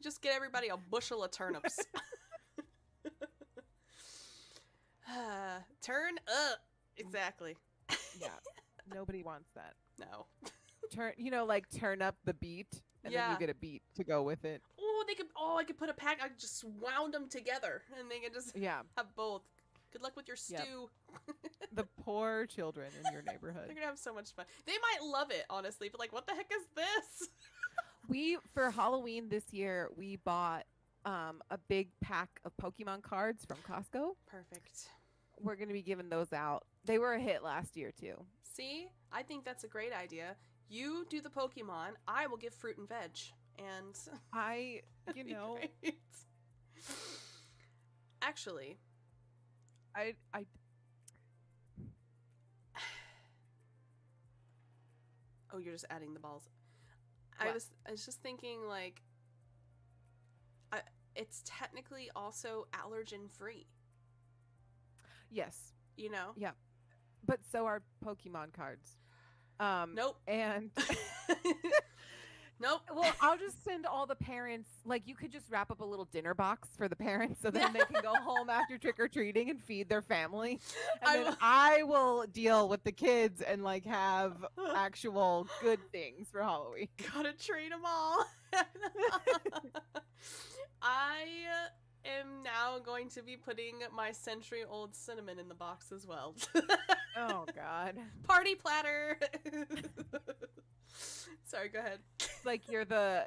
Just get everybody a bushel of turnips. Turn up. Exactly. Yeah. Nobody wants that. No. Turn up the beat, and then you get a beat to go with it. Oh, I could put a pack. I just wound them together, and they can just have both. Good luck with your Yep. stew. The poor children in your They're neighborhood. gonna have so much fun. They might love it, honestly, but like, what the heck is this? We for Halloween this year we bought a big pack of Pokemon cards from Costco. Perfect. We're going to be giving those out. They were a hit last year too. See, I think that's a great idea. You do the Pokemon. I will give fruit and veg, and I, that'd you be know, great. Actually, I oh, you're just adding the balls. What? I was just thinking like, it's technically also allergen free. yes. You know? Yeah. But so are Pokemon cards. Nope. And Nope. well, I'll just send all the parents, like you could just wrap up a little dinner box for the parents so then they can go home after trick or treating and feed their family. And then I will deal with the kids and like have actual good things for Halloween. Gotta trade them all. I am now going to be putting my century-old cinnamon in the box as well. Oh God. Party platter. Sorry, go ahead. Like you're the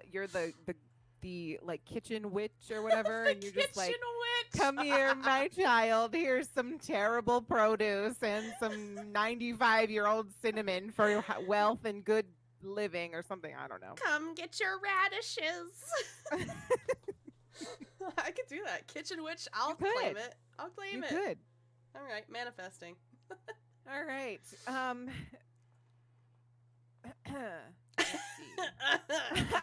like kitchen witch or whatever, and you're just like, witch. come here, my child. Here's some terrible produce and some 95-year-old cinnamon for your wealth and good living or something. I don't know. Come get your radishes. I could do that. Kitchen witch. I'll claim it. I'll claim it. Good. All right, manifesting. All right. Let's see.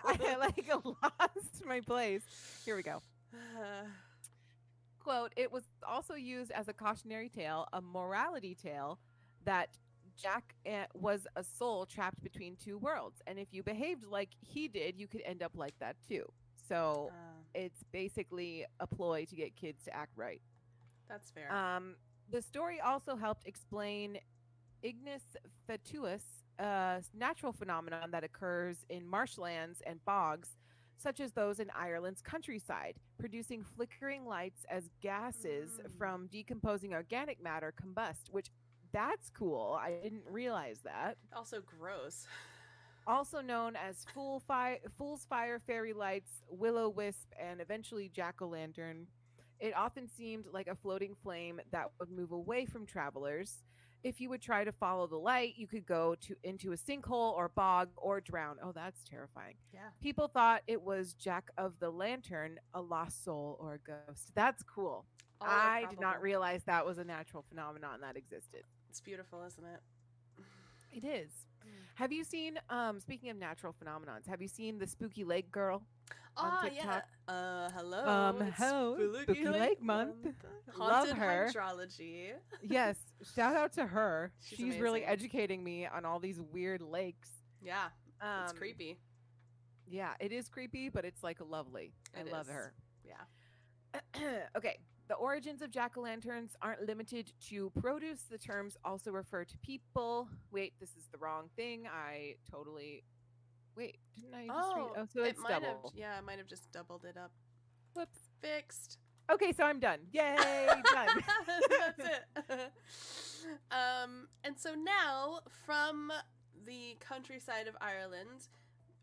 I like lost my place. Here we go. Quote, it was also used as a cautionary tale, a morality tale, that Jack was a soul trapped between two worlds. And if you behaved like he did, you could end up like that too. So it's basically a ploy to get kids to act right. That's fair. The story also helped explain ignis fatuus, a natural phenomenon that occurs in marshlands and bogs, such as those in Ireland's countryside, producing flickering lights as gases from decomposing organic matter combust, which that's cool. I didn't realize that. Also gross. Also known as fool's fire, fairy lights, will-o'-wisp, and eventually jack-o'-lantern. It often seemed like a floating flame that would move away from travelers. If you would try to follow the light, you could go into a sinkhole or bog or drown. Oh, that's terrifying. Yeah. People thought it was Jack of the Lantern, a lost soul or a ghost. That's cool. I did not realize that was a natural phenomenon that existed. It's beautiful, isn't it? It is. Have you seen, speaking of natural phenomenons, have you seen the Spooky Lake Girl on TikTok? Yeah. Hello. Spooky Lake Month. Love Haunted her. hydrology. Yes. Shout out to her. She's really amazing. educating me on all these weird lakes. Yeah. It's creepy. Yeah, it is creepy, but it's like lovely. I love her. Yeah. Okay. The origins of jack-o'-lanterns aren't limited to produce. The terms also refer to people. Wait, this is the wrong thing. Wait, didn't I just read? Oh, so it's double. Yeah, I might have just doubled it up. Whoops. Fixed. Okay, so I'm done. Yay, done. That's it. And so now from the countryside of Ireland,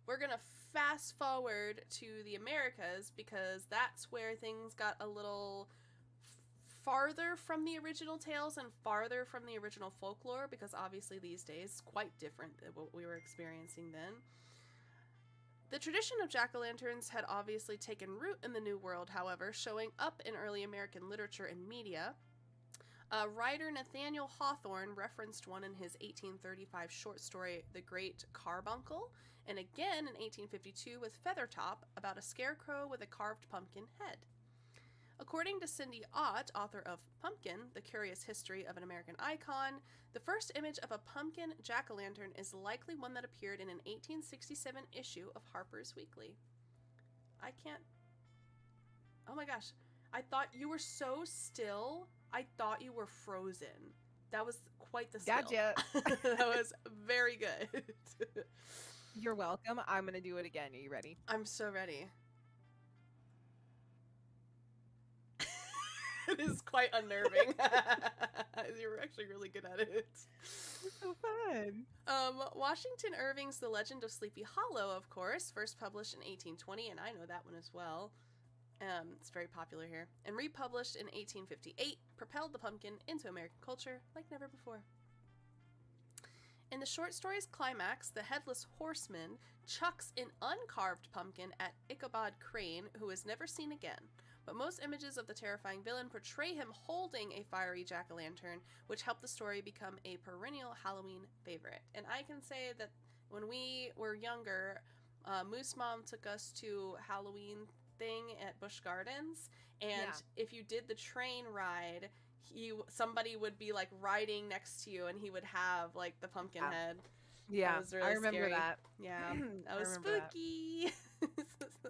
we're going to fast forward to the Americas because that's where things got a little farther from the original tales and farther from the original folklore, because obviously these days quite different than what we were experiencing then. The tradition of jack-o'-lanterns had obviously taken root in the New World, however, showing up in early American literature and media. Writer Nathaniel Hawthorne referenced one in his 1835 short story, The Great Carbuncle, and again in 1852 with Feathertop, about a scarecrow with a carved pumpkin head. According to Cindy Ott, author of Pumpkin, The Curious History of an American Icon, the first image of a pumpkin jack-o'-lantern is likely one that appeared in an 1867 issue of Harper's Weekly. I can't... Oh my gosh. I thought you were so still. I thought you were frozen. That was quite the still. Gotcha. That was very good. You're welcome. I'm going to do it again. Are you ready? I'm so ready. It is quite unnerving. You were actually really good at it. So fun. Washington Irving's The Legend of Sleepy Hollow, of course, first published in 1820, and I know that one as well. It's very popular here. And republished in 1858, propelled the pumpkin into American culture like never before. In the short story's climax, the headless horseman chucks an uncarved pumpkin at Ichabod Crane, who is never seen again. But most images of the terrifying villain portray him holding a fiery jack-o'-lantern, which helped the story become a perennial Halloween favorite. And I can say that when we were younger, Moose Mom took us to Halloween thing at Busch Gardens, and if you did the train ride, somebody would be like riding next to you, and he would have like the pumpkin head. Yeah, That was really I remember scary. that. Yeah, that was spooky.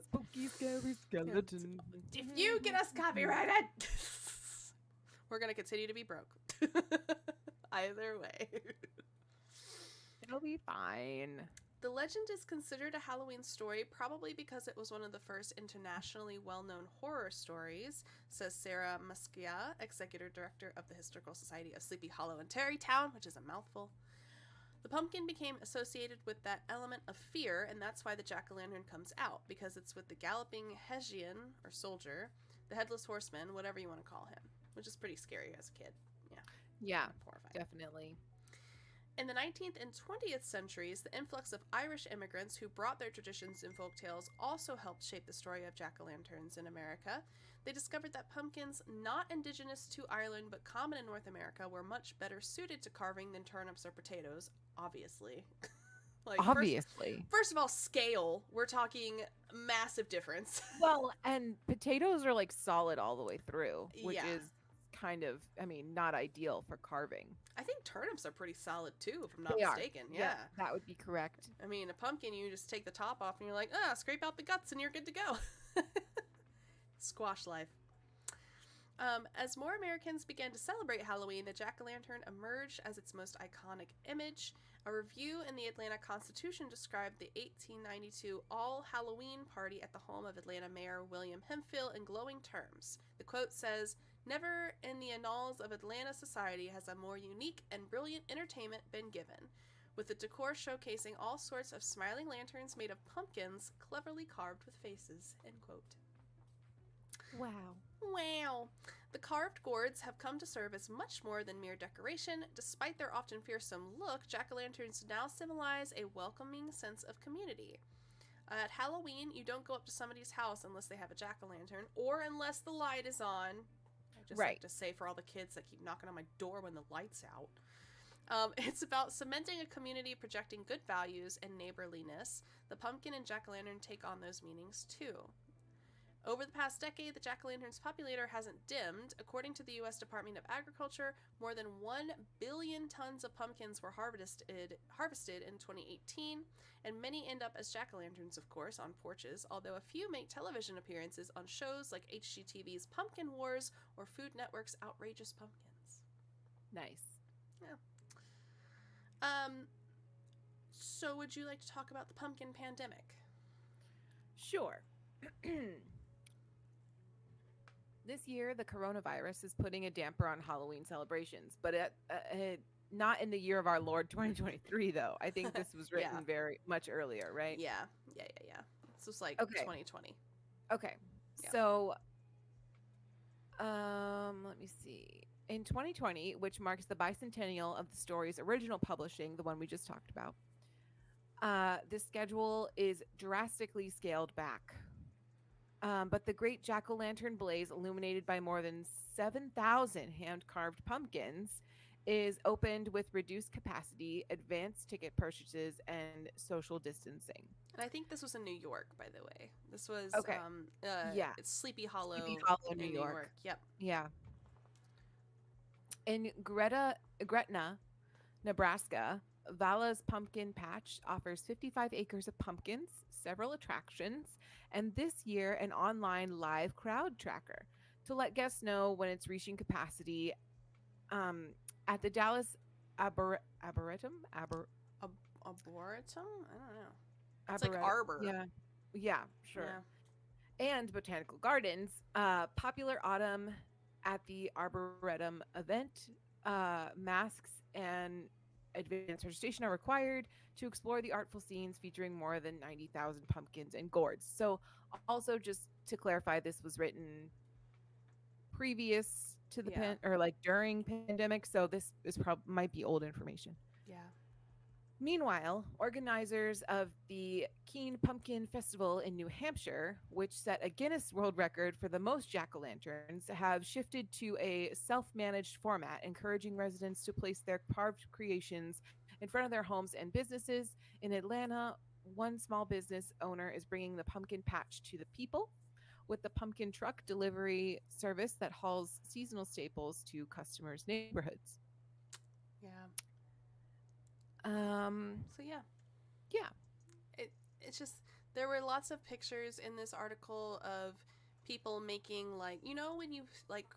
Spooky, scary skeleton. If you get us copyrighted, we're gonna continue to be broke. Either way. It'll be fine. The legend is considered a Halloween story probably because it was one of the first internationally well-known horror stories, says Sarah Muskia, executive director of the Historical Society of Sleepy Hollow in Tarrytown, which is a mouthful. The pumpkin became associated with that element of fear, and that's why the jack-o'-lantern comes out, because it's with the galloping Hessian, or soldier, the headless horseman, whatever you want to call him, which is pretty scary as a kid. Yeah, horrifying. definitely. In the 19th and 20th centuries, the influx of Irish immigrants who brought their traditions and folktales also helped shape the story of jack-o'-lanterns in America. They discovered that pumpkins, not indigenous to Ireland but common in North America, were much better suited to carving than turnips or potatoes, obviously. Obviously. First of all, scale. We're talking massive difference. Well, and potatoes are like solid all the way through, which is kind of, I mean, not ideal for carving. I think turnips are pretty solid too, if I'm not They mistaken. Are. Yeah, that would be correct. I mean, a pumpkin, you just take the top off and you're like, scrape out the guts and you're good to go. Squash life. As more Americans began to celebrate Halloween, the jack-o'-lantern emerged as its most iconic image. A review in the Atlanta Constitution described the 1892 All-Halloween party at the home of Atlanta Mayor William Hemphill in glowing terms. The quote says, "Never in the annals of Atlanta society has a more unique and brilliant entertainment been given, with the decor showcasing all sorts of smiling lanterns made of pumpkins cleverly carved with faces." End quote. Wow. Wow. The carved gourds have come to serve as much more than mere decoration. Despite their often fearsome look, jack-o'-lanterns now symbolize a welcoming sense of community. At Halloween, you don't go up to somebody's house unless they have a jack-o'-lantern or unless the light is on. I just like to say for all the kids that keep knocking on my door when the light's out. It's about cementing a community, projecting good values and neighborliness. The pumpkin and jack-o'-lantern take on those meanings too. Over the past decade, the jack-o'-lantern's populator hasn't dimmed. According to the U.S. Department of Agriculture, more than 1 billion tons of pumpkins were harvested in 2018, and many end up as jack-o'-lanterns, of course, on porches, although a few make television appearances on shows like HGTV's Pumpkin Wars or Food Network's Outrageous Pumpkins. Nice. Yeah. So would you like to talk about the pumpkin pandemic? Sure. This year, the coronavirus is putting a damper on Halloween celebrations, but not in the year of our Lord 2023, though. I think this was written very much earlier, right? Yeah. This was like 2020. Okay. Yeah. So, let me see. In 2020, which marks the bicentennial of the story's original publishing, the one we just talked about, the schedule is drastically scaled back. But the great jack-o'-lantern blaze, illuminated by more than 7,000 hand-carved pumpkins, is opened with reduced capacity, advanced ticket purchases, and social distancing. And I think this was in New York, by the way. This was it's Sleepy Hollow, New York. Yep. Yeah. In Gretna, Nebraska, Vala's Pumpkin Patch offers 55 acres of pumpkins, several attractions, and this year an online live crowd tracker to let guests know when it's reaching capacity. At the Dallas Arboretum? Arboretum? I don't know. It's like arbor. Yeah, sure. Yeah. And Botanical Gardens, popular autumn at the Arboretum event, masks and advanced registration are required to explore the artful scenes featuring more than 90,000 pumpkins and gourds. So, also just to clarify, this was written previous to the Yeah. or like during pandemic, so this is probably might be old information. Yeah. Meanwhile, organizers of the Keene Pumpkin Festival in New Hampshire, which set a Guinness World Record for the most jack-o'-lanterns, have shifted to a self-managed format, encouraging residents to place their carved creations in front of their homes and businesses. In Atlanta, one small business owner is bringing the pumpkin patch to the people with the pumpkin truck delivery service that hauls seasonal staples to customers' neighborhoods. Yeah. Um, So yeah, yeah. it's just there were lots of pictures in this article of people making, like, when you like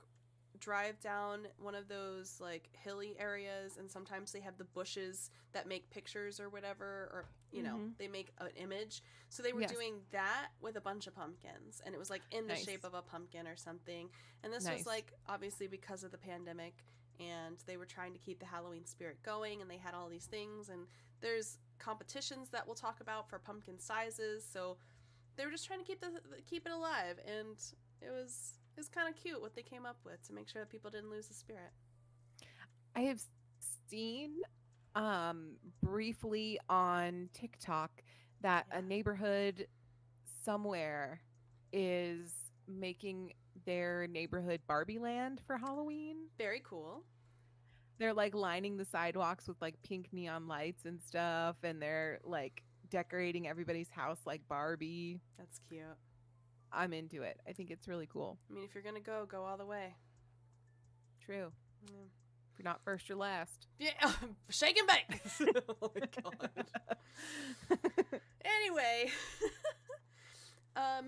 drive down one of those like hilly areas, and sometimes they have the bushes that make pictures or whatever, or Mm-hmm. they make an image. So they were Yes. doing that with a bunch of pumpkins, and it was like in the shape Nice. of a pumpkin or something. And this was Nice. like obviously because of the pandemic, and they were trying to keep the Halloween spirit going, and they had all these things, and there's competitions that we'll talk about for pumpkin sizes. So they were just trying to keep it alive, and it was kind of cute what they came up with to make sure that people didn't lose the spirit. I have seen briefly on TikTok that Yeah. a neighborhood somewhere is making their neighborhood Barbie land for Halloween. Very cool. They're like lining the sidewalks with like pink neon lights and stuff, and they're like decorating everybody's house like Barbie. That's cute. I'm into it. I think it's really cool. I mean, if you're gonna go all the way. True. Yeah. If you're not first, you're last. Yeah, shake and bake. Oh my god. Anyway,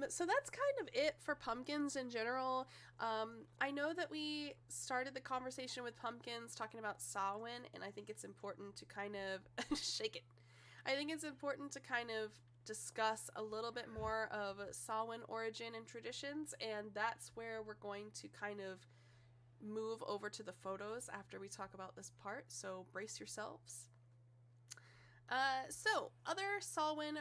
so that's kind of it for pumpkins in general. I know that we started the conversation with pumpkins talking about Samhain, and I think it's important to kind of shake it. I think it's important to kind of discuss a little bit more of Samhain origin and traditions, and that's where we're going to kind of move over to the photos after we talk about this part, so brace yourselves. So, other Samhain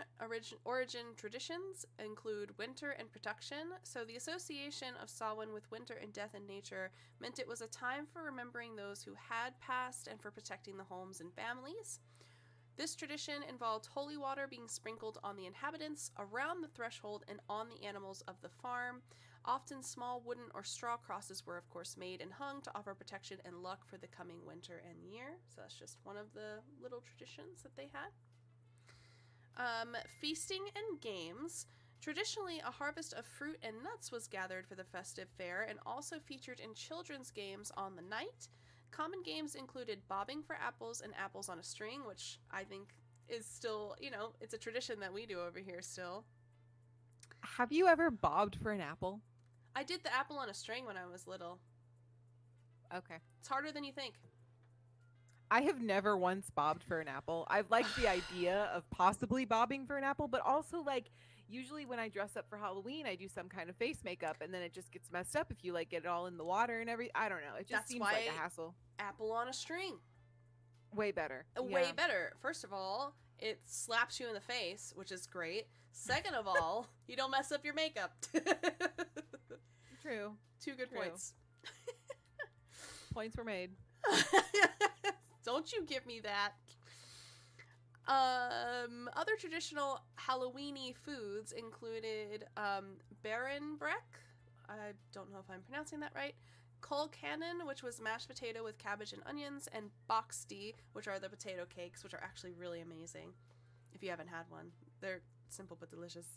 origin traditions include winter and protection. So, the association of Samhain with winter and death in nature meant it was a time for remembering those who had passed and for protecting the homes and families. This tradition involved holy water being sprinkled on the inhabitants, around the threshold, and on the animals of the farm. Often small wooden or straw crosses were, of course, made and hung to offer protection and luck for the coming winter and year. So that's just one of the little traditions that they had. Feasting and games. Traditionally, a harvest of fruit and nuts was gathered for the festive fair and also featured in children's games on the night. Common games included bobbing for apples and apples on a string, which I think is still, it's a tradition that we do over here still. Have you ever bobbed for an apple? I did the apple on a string when I was little. Okay. It's harder than you think. I have never once bobbed for an apple. I've liked the idea of possibly bobbing for an apple, but also like usually when I dress up for Halloween, I do some kind of face makeup and then it just gets messed up if you like get it all in the water and everything. I don't know. It just That's seems why like a hassle. apple on a string. Way better. Way Yeah. better. First of all, it slaps you in the face, which is great. Second of all, you don't mess up your makeup. True. Two good True. points. Points were made. Don't you give me that. Other traditional Halloweeny foods included Barenbrek. I don't know if I'm pronouncing that right. Kol cannon, which was mashed potato with cabbage and onions, and boxty, which are the potato cakes, which are actually really amazing. If you haven't had one, they're simple but delicious.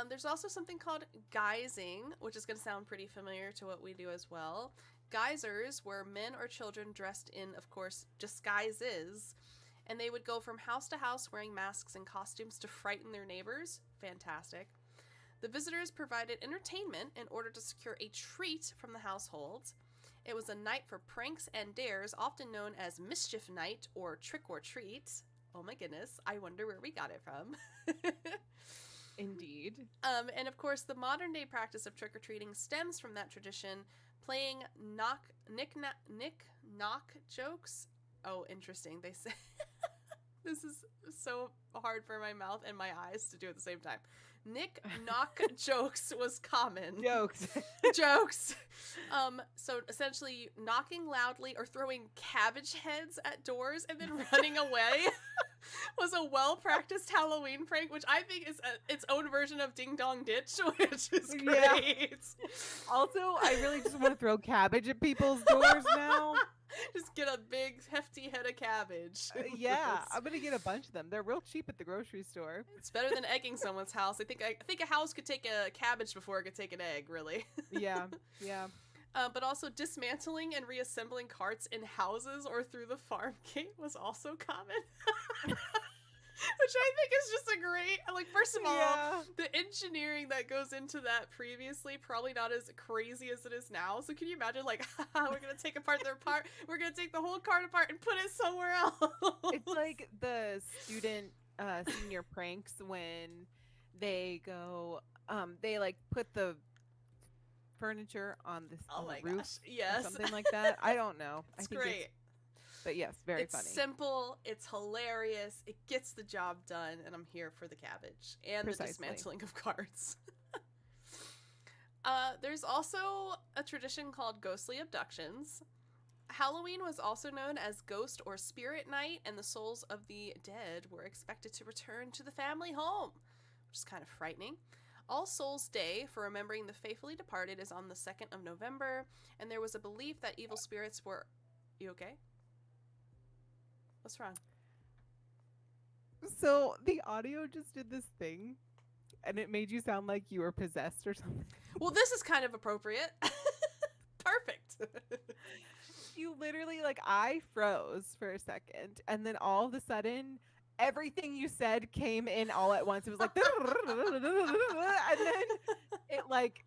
There's also something called guising, which is going to sound pretty familiar to what we do as well. Geysers were men or children dressed in, of course, disguises, and they would go from house to house wearing masks and costumes to frighten their neighbors. Fantastic. The visitors provided entertainment in order to secure a treat from the households. It was a night for pranks and dares, often known as Mischief Night or Trick or Treat. Oh my goodness, I wonder where we got it from. Indeed. And of course, the modern day practice of trick or treating stems from that tradition, playing nick knock jokes. Oh, interesting. They say this is so hard for my mouth and my eyes to do at the same time. Nick knock jokes was common. Jokes. Jokes. So essentially, knocking loudly or throwing cabbage heads at doors and then running away was a well-practiced Halloween prank, which I think is its own version of Ding Dong Ditch, which is great. Yeah. Also, I really just want to throw cabbage at people's doors now. Just get a big, hefty head of cabbage. Yeah, I'm gonna get a bunch of them. They're real cheap at the grocery store. It's better than egging someone's house. I think a house could take a cabbage before it could take an egg, really. Yeah. But also dismantling and reassembling carts in houses or through the farm gate was also common. Which I think is just a great, like, first of all, the engineering that goes into that previously, probably not as crazy as it is now. So can you imagine, like, we're going to take apart their part, we're going to take the whole cart apart and put it somewhere else. It's like the student senior pranks when they go, they like put the furniture on this on the roof, yes, or something like that. I don't know. It's I think great. But yes, very it's funny. It's simple. It's hilarious. It gets the job done, and I'm here for the cabbage and the dismantling of carts. There's also a tradition called ghostly abductions. Halloween was also known as Ghost or Spirit Night, and the souls of the dead were expected to return to the family home, which is kind of frightening. All Souls Day, for remembering the faithfully departed, is on the 2nd of November, and there was a belief that evil spirits were... You okay? What's wrong? So the audio just did this thing, and it made you sound like you were possessed or something. Well, this is kind of appropriate. Perfect. You literally, like, I froze for a second, and then all of a sudden, everything you said came in all at once. It was like, and then it, like,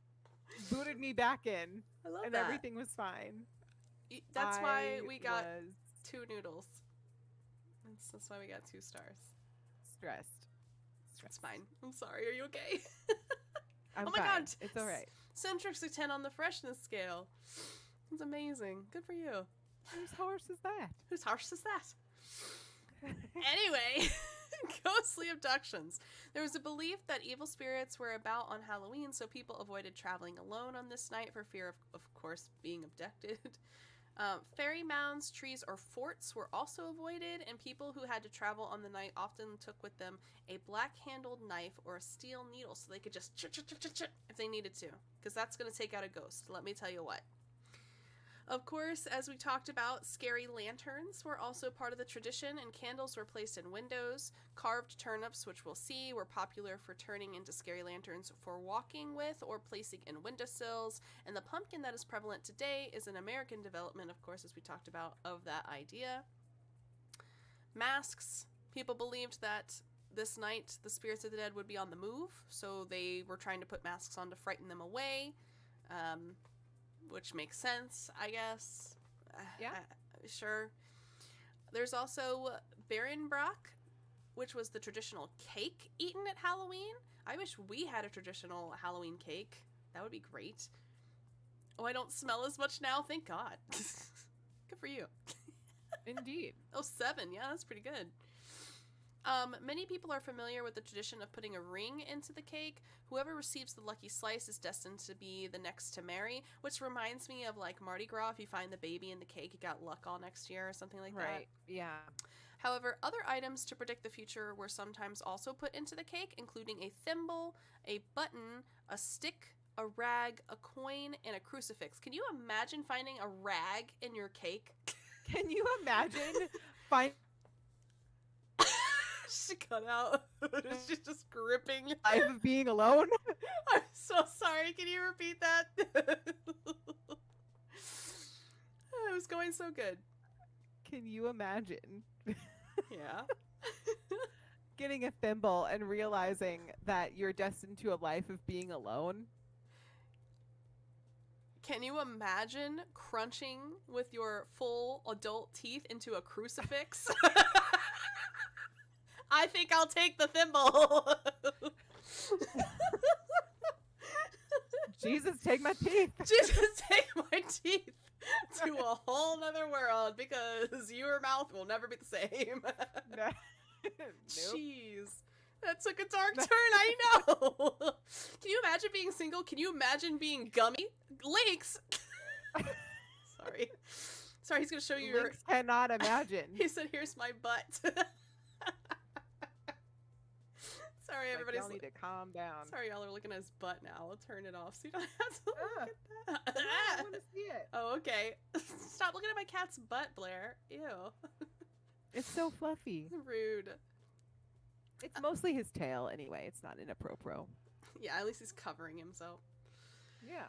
booted me back in. I love and that. Everything was fine. That's why we got 2 noodles. That's why we got 2 stars. Stressed. It's fine. I'm sorry. Are you okay? I'm oh my fine. God. It's all right. Centric's a 10 on the freshness scale. It's amazing. Good for you. Whose horse is that? Whose horse is that? Anyway, ghostly abductions. There was a belief that evil spirits were about on Halloween, so people avoided traveling alone on this night for fear of course, being abducted. Fairy mounds, trees, or forts were also avoided, and people who had to travel on the night often took with them a black-handled knife or a steel needle so they could just if they needed to, because that's going to take out a ghost, let me tell you what. Of course, as we talked about, scary lanterns were also part of the tradition, and candles were placed in windows. Carved turnips, which we'll see, were popular for turning into scary lanterns for walking with or placing in windowsills. And the pumpkin that is prevalent today is an American development, of course, as we talked about, of that idea. Masks. People believed that this night the spirits of the dead would be on the move, so they were trying to put masks on to frighten them away. Which makes sense, I guess. Yeah. Sure. There's also Berenbrock, which was the traditional cake eaten at Halloween. I wish we had a traditional Halloween cake. That would be great. Oh, I don't smell as much now. Thank God. Good for you. Indeed. Oh, 7. Yeah, that's pretty good. Many people are familiar with the tradition of putting a ring into the cake. Whoever receives the lucky slice is destined to be the next to marry, which reminds me of like Mardi Gras. If you find the baby in the cake, you got luck all next year or something like that. Right. Yeah. However, other items to predict the future were sometimes also put into the cake, including a thimble, a button, a stick, a rag, a coin, and a crucifix. Can you imagine finding a rag in your cake? Can you imagine finding She cut out. She's just gripping. life of being alone? I'm so sorry. Can you repeat that? It was going so good. Can you imagine Yeah. getting a thimble and realizing that you're destined to a life of being alone? Can you imagine crunching with your full adult teeth into a crucifix? I think I'll take the thimble. Jesus, take my teeth. Jesus, take my teeth to a whole nother world because your mouth will never be the same. Nope. Jeez. That took a dark turn, I know. Can you imagine being single? Can you imagine being gummy? Links! Sorry. Sorry, he's going to show you Links cannot imagine. He said, here's my butt. Sorry, Like, everybody's... y'all need to calm down. Sorry, y'all are looking at his butt now. I'll turn it off so you don't have to look at that. I want to see it. Oh, okay. Stop looking at my cat's butt, Blair. Ew. It's so fluffy. Rude. It's mostly his tail anyway. It's not inappropriate. Yeah, at least he's covering himself. Yeah.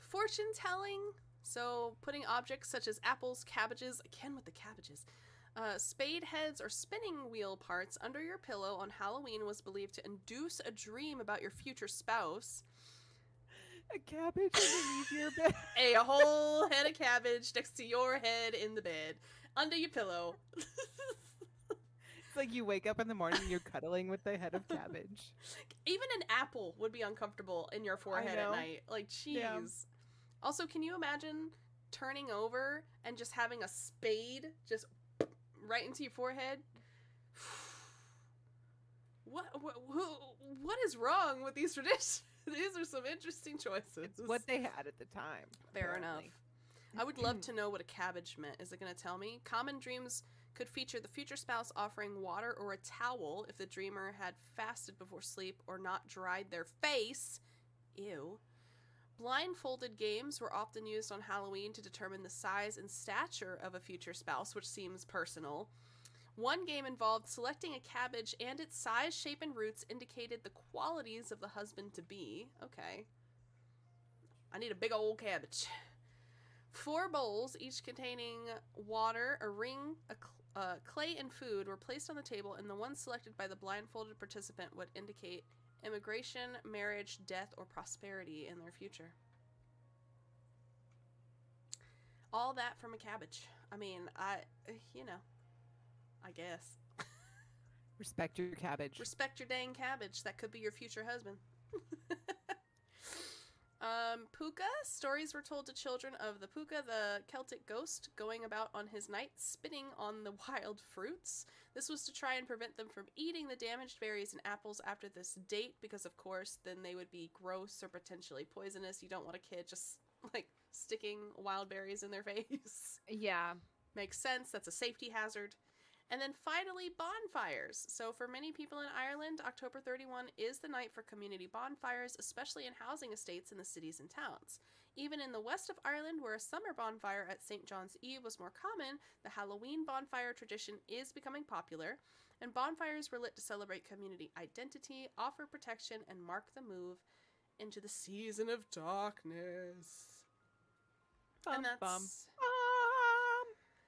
Fortune telling. So putting objects such as apples, cabbages, again with the cabbages, spade heads or spinning wheel parts under your pillow on Halloween was believed to induce a dream about your future spouse. A cabbage underneath your bed. A whole head of cabbage next to your head in the bed, under your pillow. It's like you wake up in the morning and you're cuddling with the head of cabbage. Even an apple would be uncomfortable in your forehead at night. Like, jeez. Yeah. Also, can you imagine turning over and just having a spade just right into your forehead? What is wrong with these traditions? These are some interesting choices. It's what they had at the time. Fair enough. I would love to know what a cabbage meant. Is it going to tell me? Common dreams could feature the future spouse offering water or a towel if the dreamer had fasted before sleep or not dried their face. Ew. Blindfolded games were often used on Halloween to determine the size and stature of a future spouse, which seems personal. One game involved selecting a cabbage, and its size, shape, and roots indicated the qualities of the husband-to-be. Okay. I need a big old cabbage. 4 bowls, each containing water, a ring, clay, and food, were placed on the table, and the one selected by the blindfolded participant would indicate immigration, marriage, death, or prosperity in their future. All that from a cabbage. I mean, I guess. Respect your cabbage. Respect your dang cabbage. That could be your future husband. Puka. Stories were told to children of the Puka, the Celtic ghost, going about on his night, spitting on the wild fruits. This was to try and prevent them from eating the damaged berries and apples after this date, because, of course, then they would be gross or potentially poisonous. You don't want a kid just, like, sticking wild berries in their face. Yeah. Makes sense. That's a safety hazard. And then finally, bonfires. So for many people in Ireland, October 31 is the night for community bonfires, especially in housing estates in the cities and towns. Even in the west of Ireland, where a summer bonfire at St. John's Eve was more common, the Halloween bonfire tradition is becoming popular, and bonfires were lit to celebrate community identity, offer protection, and mark the move into the season of darkness. And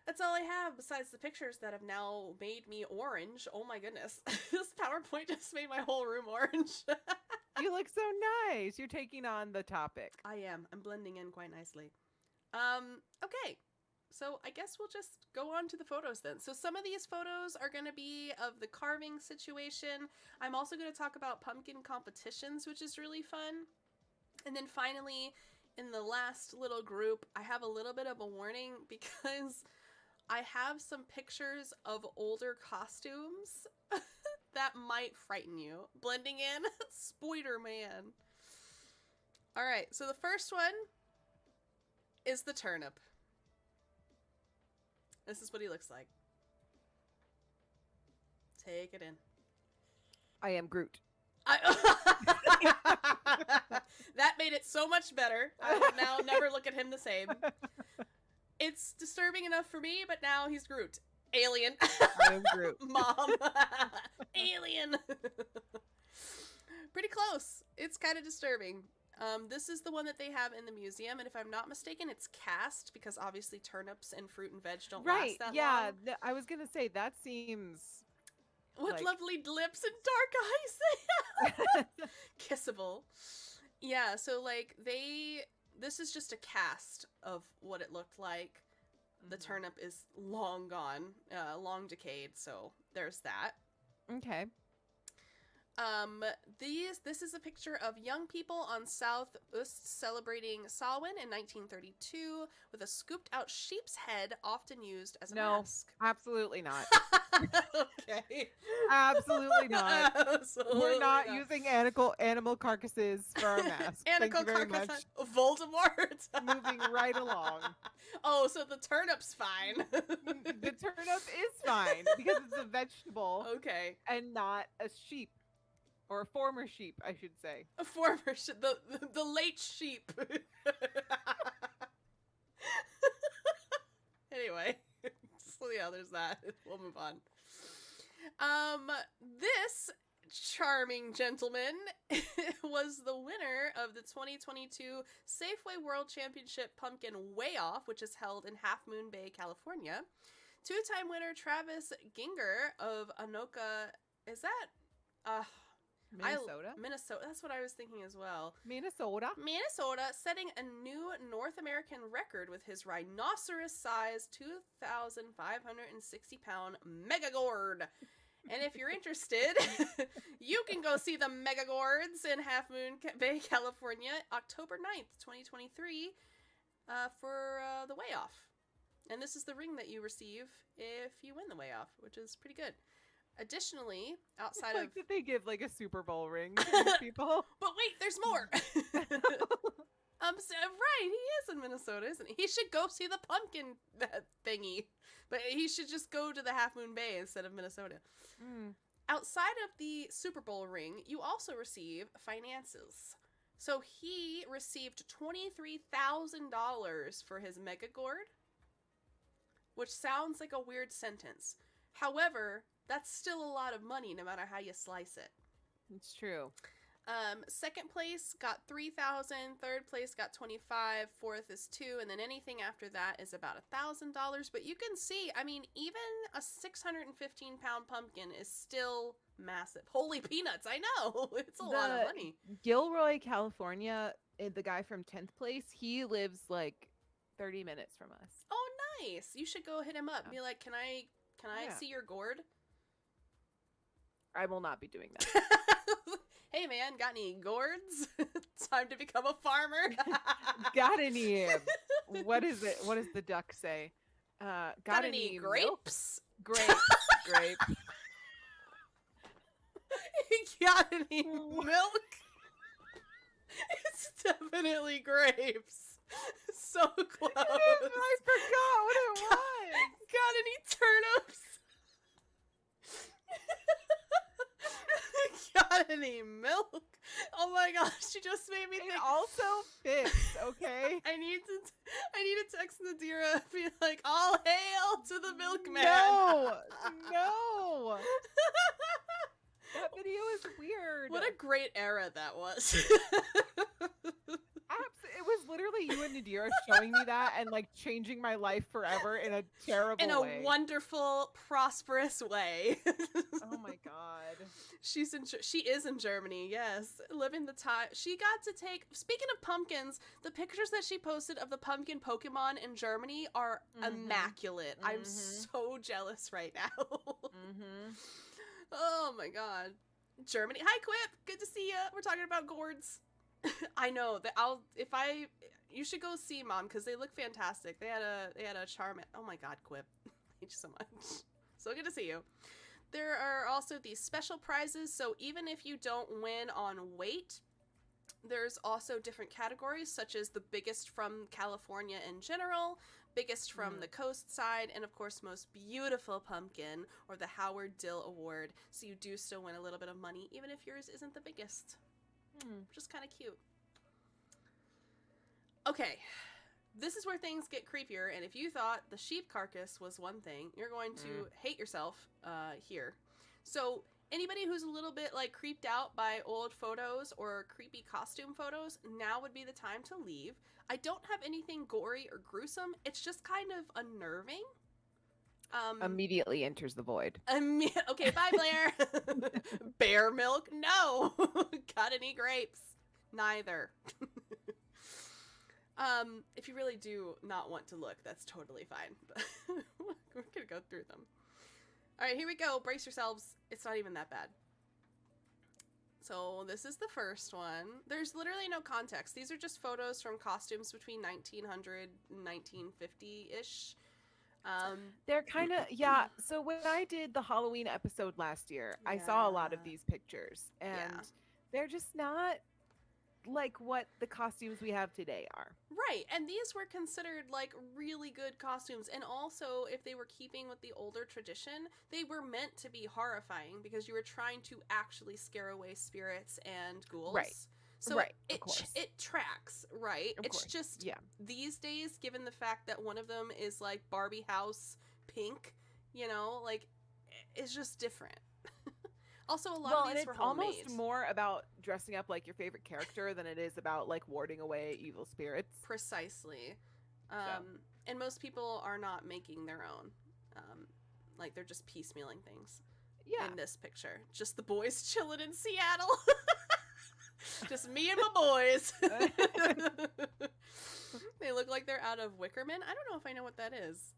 that's all I have besides the pictures that have now made me orange. Oh my goodness. This PowerPoint just made my whole room orange. You look so nice. You're taking on the topic. I am. I'm blending in quite nicely. Okay. So I guess we'll just go on to the photos then. So some of these photos are going to be of the carving situation. I'm also going to talk about pumpkin competitions, which is really fun. And then finally, in the last little group, I have a little bit of a warning because I have some pictures of older costumes that might frighten you. Blending in, Spider-Man. All right, so the first one is the turnip. This is what he looks like. Take it in. I am Groot. That made it so much better. I will now never look at him the same. It's disturbing enough for me, but now he's Groot. Alien. I am Groot. Mom. Alien. Pretty close. It's kind of disturbing. This is the one that they have in the museum, and if I'm not mistaken, it's cast, because obviously turnips and fruit and veg don't last that long. Yeah, I was going to say, that seems... What lovely lips and dark eyes. Kissable. Yeah, so, like, this is just a cast of what it looked like. The turnip is long gone, long decayed, so there's that. Okay. This is a picture of young people on South Ust celebrating Samhain in 1932 with a scooped out sheep's head, often used as a No, mask. absolutely not. Okay. Absolutely not. Absolutely We're not not. using animal carcasses for our masks. Thank you Anical very carcass. much. Voldemort. Moving right along. Oh, so the turnip's fine. The turnip is fine because it's a vegetable Okay. and not a sheep. Or a former sheep, I should say. A former the late sheep. Anyway, so yeah, there's that. We'll move on. This charming gentleman was the winner of the 2022 Safeway World Championship Pumpkin Way Off, which is held in Half Moon Bay, California. Two-time winner Travis Ginger of Anoka. Is that Minnesota? Minnesota. That's what I was thinking as well. Minnesota? Minnesota setting a new North American record with his rhinoceros-sized 2,560-pound Mega Gourd. And if you're interested, you can go see the Mega Gourds in Half Moon Bay, California, October 9th, 2023, for the Way Off. And this is the ring that you receive if you win the Way Off, which is pretty good. Additionally, outside of... Did they give, like, a Super Bowl ring to these people? But wait, there's more! So, right, he is in Minnesota, isn't he? He should go see the pumpkin thingy. But he should just go to the Half Moon Bay instead of Minnesota. Mm. Outside of the Super Bowl ring, you also receive finances. So he received $23,000 for his Mega Gourd, which sounds like a weird sentence. However, that's still a lot of money no matter how you slice it. It's true. Second place got $3,000, third place got $25,000, fourth is $2,000, and then anything after that is about $1,000. But you can see, I mean, even a 615-pound pumpkin is still massive. Holy peanuts, I know. It's a lot of money. Gilroy, California, the guy from 10th place, he lives like 30 minutes from us. Oh, nice. You should go hit him up. Be like, can I see your gourd? I will not be doing that. Hey man, got any gourds? Time to become a farmer. Got any? What is it? What does the duck say? Got any grapes? Grapes. Grape. Got any milk? It's definitely grapes. So close. I forgot what it was. Got any turnips? Got any milk? Oh my gosh, you just made me think. It also fits, okay? I need to text Nadira and be like, all hail to the milkman. No. That video is weird. What a great era that was. It was literally you and Nadira showing me that and like changing my life forever in a terrible way. In a wonderful, prosperous way. Oh my god. She is in Germany, yes. Living the time. She got to take, speaking of pumpkins, the pictures that she posted of the pumpkin Pokemon in Germany are immaculate. I'm so jealous right now. Oh my god. Germany. Hi Quip, good to see you. We're talking about gourds. I know that you should go see Mom because they look fantastic. They had a charm. Oh my god, Quip. Thank you so much. So good to see you. There are also these special prizes, so even if you don't win on weight, there's also different categories, such as the biggest from California in general, biggest from the coast side, and of course most beautiful pumpkin, or the Howard Dill Award. So you do still win a little bit of money, even if yours isn't the biggest. Which is kind of cute. Okay, this is where things get creepier, and if you thought the sheep carcass was one thing, you're going to hate yourself here. So anybody who's a little bit like creeped out by old photos or creepy costume photos, now would be the time to leave. I don't have anything gory or gruesome. It's just kind of unnerving. Immediately enters the void. Okay, bye, Blair. Bear milk? No. Got any grapes? Neither. If you really do not want to look, that's totally fine. We're gonna go through them. All right, here we go. Brace yourselves. It's not even that bad. So this is the first one. There's literally no context. These are just photos from costumes between 1900 and 1950-ish. They're kind of, yeah. So when I did the Halloween episode last year, I saw a lot of Yeah. these pictures, Yeah. and they're just not like what the costumes we have today are. Right, and these were considered like really good costumes, and also if they were keeping with the older tradition, they were meant to be horrifying because you were trying to actually scare away spirits and ghouls. Right. So Right, of it course. it tracks, right? Of It's course. just Yeah. these days, given the fact that one of them is like Barbie house pink, like it's just different. Also, a lot Well, of and these were it's homemade. almost more about dressing up like your favorite character than it is about like warding away evil spirits. Precisely. So. And most people are not making their own. Like they're just piecemealing things. Yeah. In this picture, just the boys chilling in Seattle. Just me and my boys. They look like they're out of Wickerman. I don't know if I know what that is.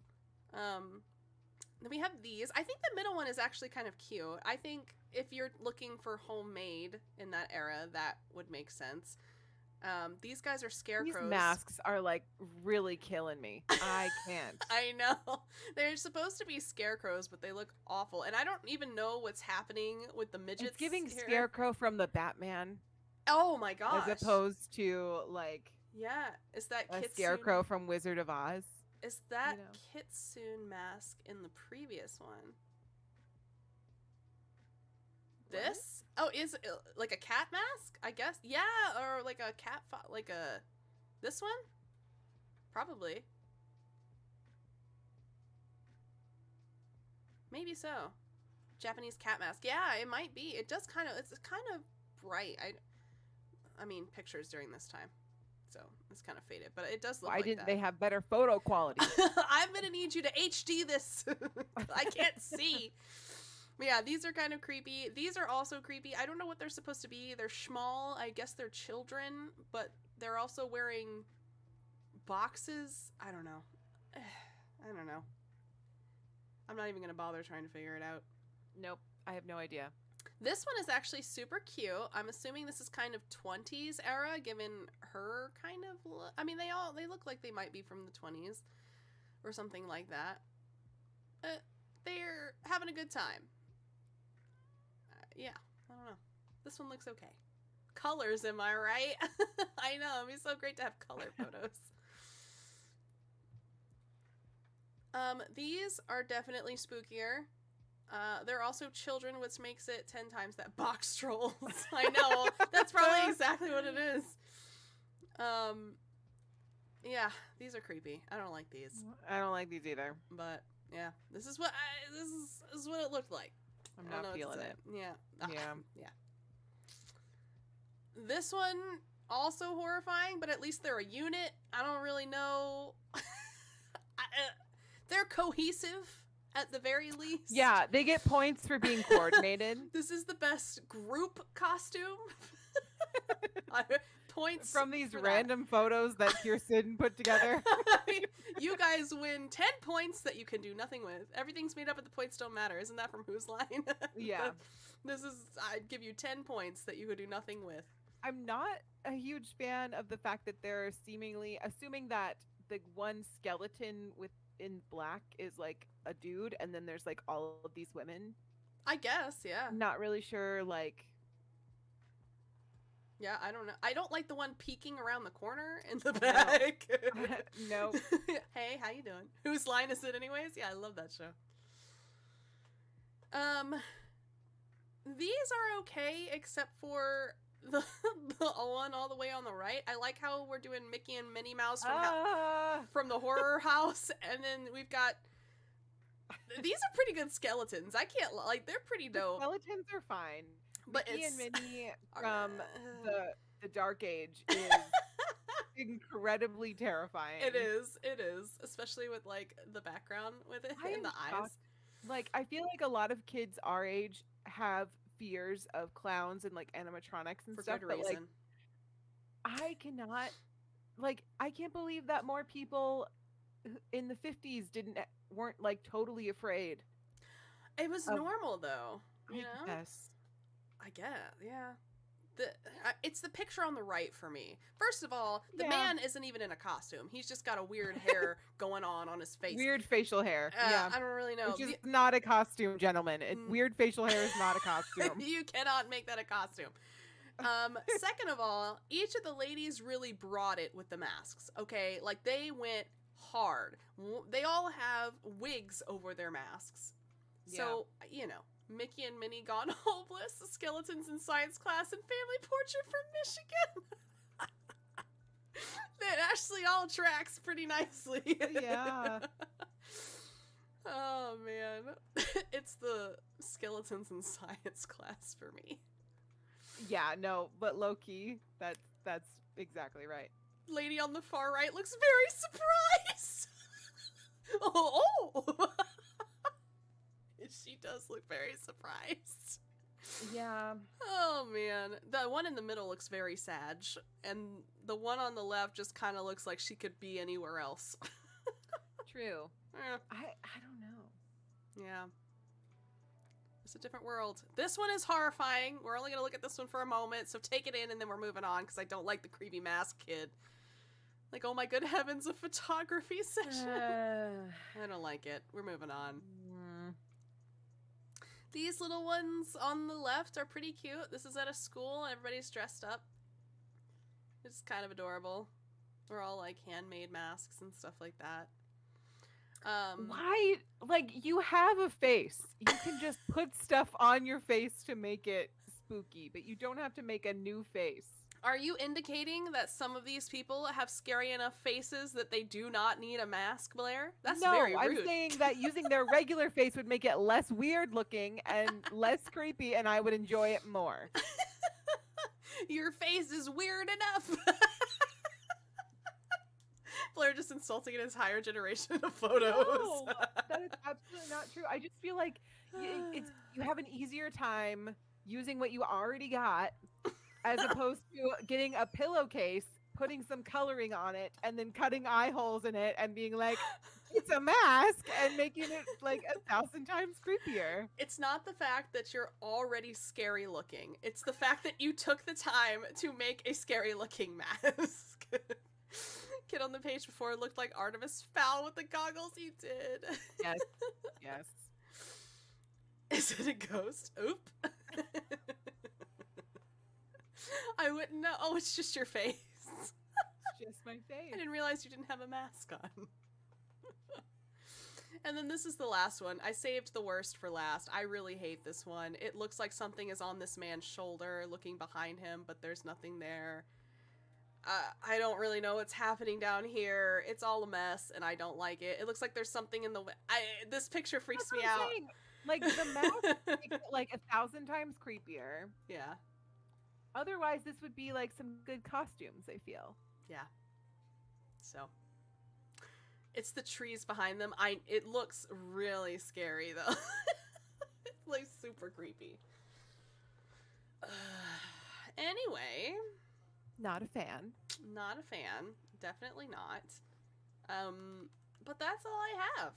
Then we have these. I think the middle one is actually kind of cute. I think if you're looking for homemade in that era, that would make sense. These guys are scarecrows. These masks are like really killing me. I can't. I know. They're supposed to be scarecrows, but they look awful. And I don't even know what's happening with the midgets. It's giving here. Scarecrow from the Batman. Oh my gosh. As opposed to like yeah, is that a Kitsune... Scarecrow from Wizard of Oz? Is that Kitsune mask in the previous one? This? Oh, is it like a cat mask? I guess. Yeah, or like a cat like a this one? Probably. Maybe so. Japanese cat mask. Yeah, it might be. It does it's kind of bright. I mean, pictures during this time. So, it's kind of faded, but it does look Why like didn't that. they have better photo quality? I'm going to need you to HD this. I can't see. But yeah, these are kind of creepy. These are also creepy. I don't know what they're supposed to be. They're small. I guess they're children, but they're also wearing boxes. I don't know. I don't know. I'm not even going to bother trying to figure it out. Nope. I have no idea. This one is actually super cute. I'm assuming this is kind of 20s era, given her kind of look. I mean, they look like they might be from the 20s or something like that. They're having a good time. Yeah, I don't know. This one looks okay. Colors, am I right? I know, it'd be so great to have color photos. These are definitely spookier. They're also children, which makes it 10 times that box trolls. I know. That's probably exactly what it is. Yeah, these are creepy. I don't like these. I don't like these either. But yeah, this is what it looked like. I'm not feeling it. Yeah. Yeah. Yeah. This one also horrifying, but at least they're a unit. I don't really know. They're cohesive. At the very least. Yeah, they get points for being coordinated. This is the best group costume. Points from these random photos that Kirsten put together. You guys win 10 points that you can do nothing with. Everything's made up, but the points don't matter. Isn't that from Whose Line? Yeah. I'd give you 10 points that you could do nothing with. I'm not a huge fan of the fact that they're seemingly assuming that the one skeleton in black is like a dude, and then there's like all of these women. I guess, yeah. Not really sure, like. Yeah, I don't know. I don't like the one peeking around the corner in the back. No. Hey, how you doing? Whose line is it anyways? Yeah, I love that show. These are okay, except for the one all the way on the right. I like how we're doing Mickey and Minnie Mouse from the horror house, and then we've got these are pretty good skeletons. I can't they're pretty dope. The skeletons are fine, but Mickey and Minnie from the Dark Age is incredibly terrifying. It is, especially with like the background with it and the eyes. Like I feel like a lot of kids our age have fears of clowns and like animatronics and for stuff, good but reason. Like I can't believe that more people in the 50s weren't like totally afraid. It was normal though. I guess. I guess, yeah. It's the picture on the right for me. First of all, the Yeah. man isn't even in a costume. He's just got a weird hair going on his face. Weird facial hair. Yeah. I don't really know. Which is not a costume, gentlemen. Weird facial hair is not a costume. You cannot make that a costume. Second of all, each of the ladies really brought it with the masks, okay? Like, they went hard. They all have wigs over their masks. So, you know, Mickey and Minnie gone hopeless, the skeletons in science class, and family portrait from Michigan. That actually all tracks pretty nicely. Yeah. Oh, man. It's the skeletons in science class for me. Yeah, no, but low key, that's exactly right. Lady on the far right looks very surprised. Oh. She does look very surprised. Yeah. Oh, man. The one in the middle looks very sad, and the one on the left just kind of looks like she could be anywhere else. True. Eh, I don't know. yeah. It's a different world. This one is horrifying. We're only going to look at this one for a moment, so take it in and then we're moving on, because I don't like the creepy mask kid. Like, oh my good heavens, a photography session. I don't like it. We're moving on. These little ones on the left are pretty cute. This is at a school and everybody's dressed up. It's kind of adorable. We're all like handmade masks and stuff like that. Why? Like, you have a face. You can just put stuff on your face to make it spooky, but you don't have to make a new face. Are you indicating that some of these people have scary enough faces that they do not need a mask, Blair? That's very rude. I'm saying that using their regular face would make it less weird looking and less creepy, and I would enjoy it more. Your face is weird enough. Blair just insulting an entire generation of photos. No, that is absolutely not true. I just feel like you have an easier time using what you already got as opposed to getting a pillowcase, putting some coloring on it, and then cutting eye holes in it and being like, it's a mask, and making it like 1,000 times creepier. It's not the fact that you're already scary looking. It's the fact that you took the time to make a scary looking mask. Kid on the page before looked like Artemis Fowl with the goggles he did. Yes. Yes. Is it a ghost? Oop. I wouldn't know. Oh, it's just your face. It's just my face. I didn't realize you didn't have a mask on. And then this is the last one. I saved the worst for last. I really hate this one. It looks like something is on this man's shoulder looking behind him, but there's nothing there. I don't really know what's happening down here. It's all a mess, and I don't like it. It looks like there's something in the way. This picture freaks me out. Saying. Like, the mask makes it like 1,000 times creepier. Yeah. Otherwise, this would be like some good costumes, I feel. Yeah. So. It's the trees behind them. It looks really scary, though. It's like super creepy. Anyway. Not a fan. Not a fan. Definitely not. But that's all I have.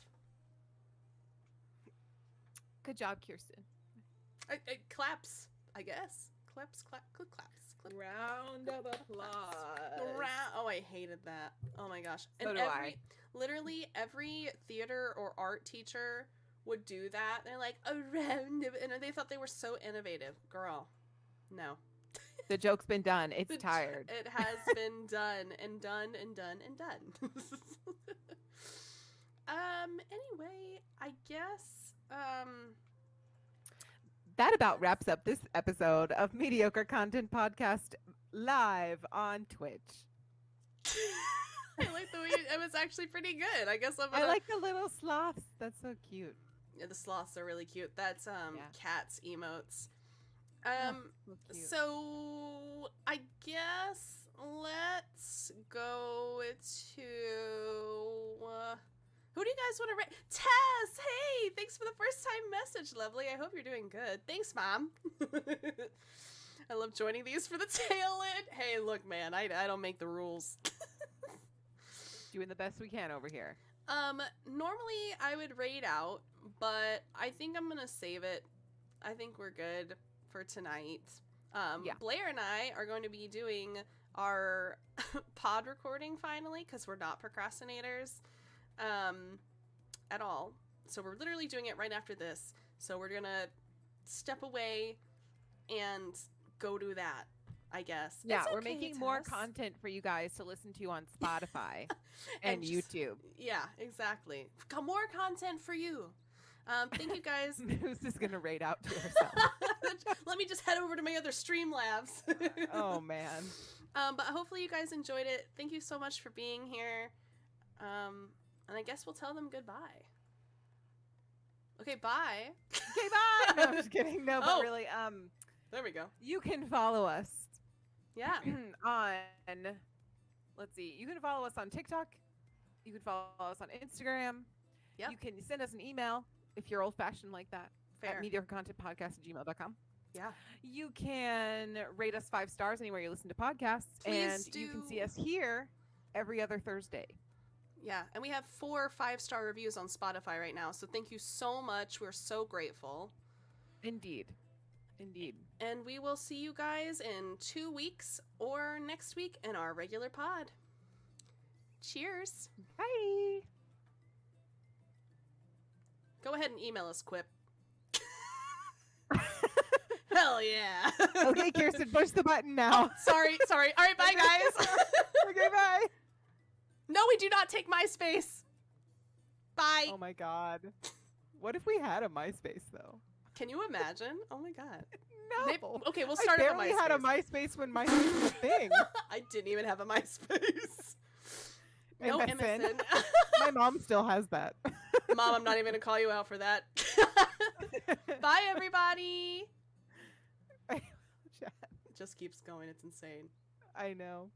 Good job, Kirsten. Claps, I guess. Claps. Round of applause. Oh, I hated that. Oh my gosh. So And do I. Literally every theater or art teacher would do that. They're like, a round of, and they thought they were so innovative. Girl, no. The joke's been done. It's tired. It has been done and done and done and done. Anyway, I guess, That about wraps up this episode of Mediocre Content Podcast live on Twitch. I like the way it was actually pretty good. I guess I like the little sloths. That's so cute. Yeah, the sloths are really cute. That's Cat's emotes. So cute. So I guess let's go to who do you guys want to rate? Tess, hey, thanks for the first time message, lovely. I hope you're doing good. Thanks, Mom. I love joining these for the tail end. Hey, look, man, I don't make the rules. Doing the best we can over here. Normally I would rate out, but I think I'm gonna save it. I think we're good for tonight. Yeah. Blair and I are going to be doing our pod recording finally because we're not procrastinators at all. So we're literally doing it right after this. So we're going to step away and go do that, I guess. Yeah, It's we're okay, making more Tess. content for you guys to listen to on Spotify and just- YouTube. Yeah, exactly. More content for you. Thank you guys. Who's just going to rate out to herself? Let me just head over to my other Streamlabs. Oh, man. But hopefully you guys enjoyed it. Thank you so much for being here. And I guess we'll tell them goodbye. Okay, bye. Okay, bye. No, I'm just kidding. No, but Oh. really, There we go. you can follow us Yeah. on, let's see, you can follow us on TikTok. You can follow us on Instagram. Yep. You can send us an email if you're old fashioned like that Fair. at mediocrecontentpodcast@gmail.com. Yeah. You can rate us 5 stars anywhere you listen to podcasts. Please and you can do. see us here every other Thursday. Yeah. And we have 4 5-star reviews on Spotify right now. So thank you so much. We're so grateful. Indeed. Indeed. And we will see you guys in 2 weeks or next week in our regular pod. Cheers. Bye. Go ahead and email us, Quip. Hell yeah. Okay, Kirsten, push the button now. Sorry. All right, bye, guys. Okay, bye. No, we do not take MySpace. Bye. Oh my God. What if we had a MySpace though? Can you imagine? Oh my God. No. Maybe- okay, we'll I start at a barely MySpace. had a MySpace when MySpace was a thing. I didn't even have a MySpace. No MSN. MSN. My mom still has that. Mom, I'm not even going to call you out for that. Bye, everybody. It just keeps going. It's insane. I know.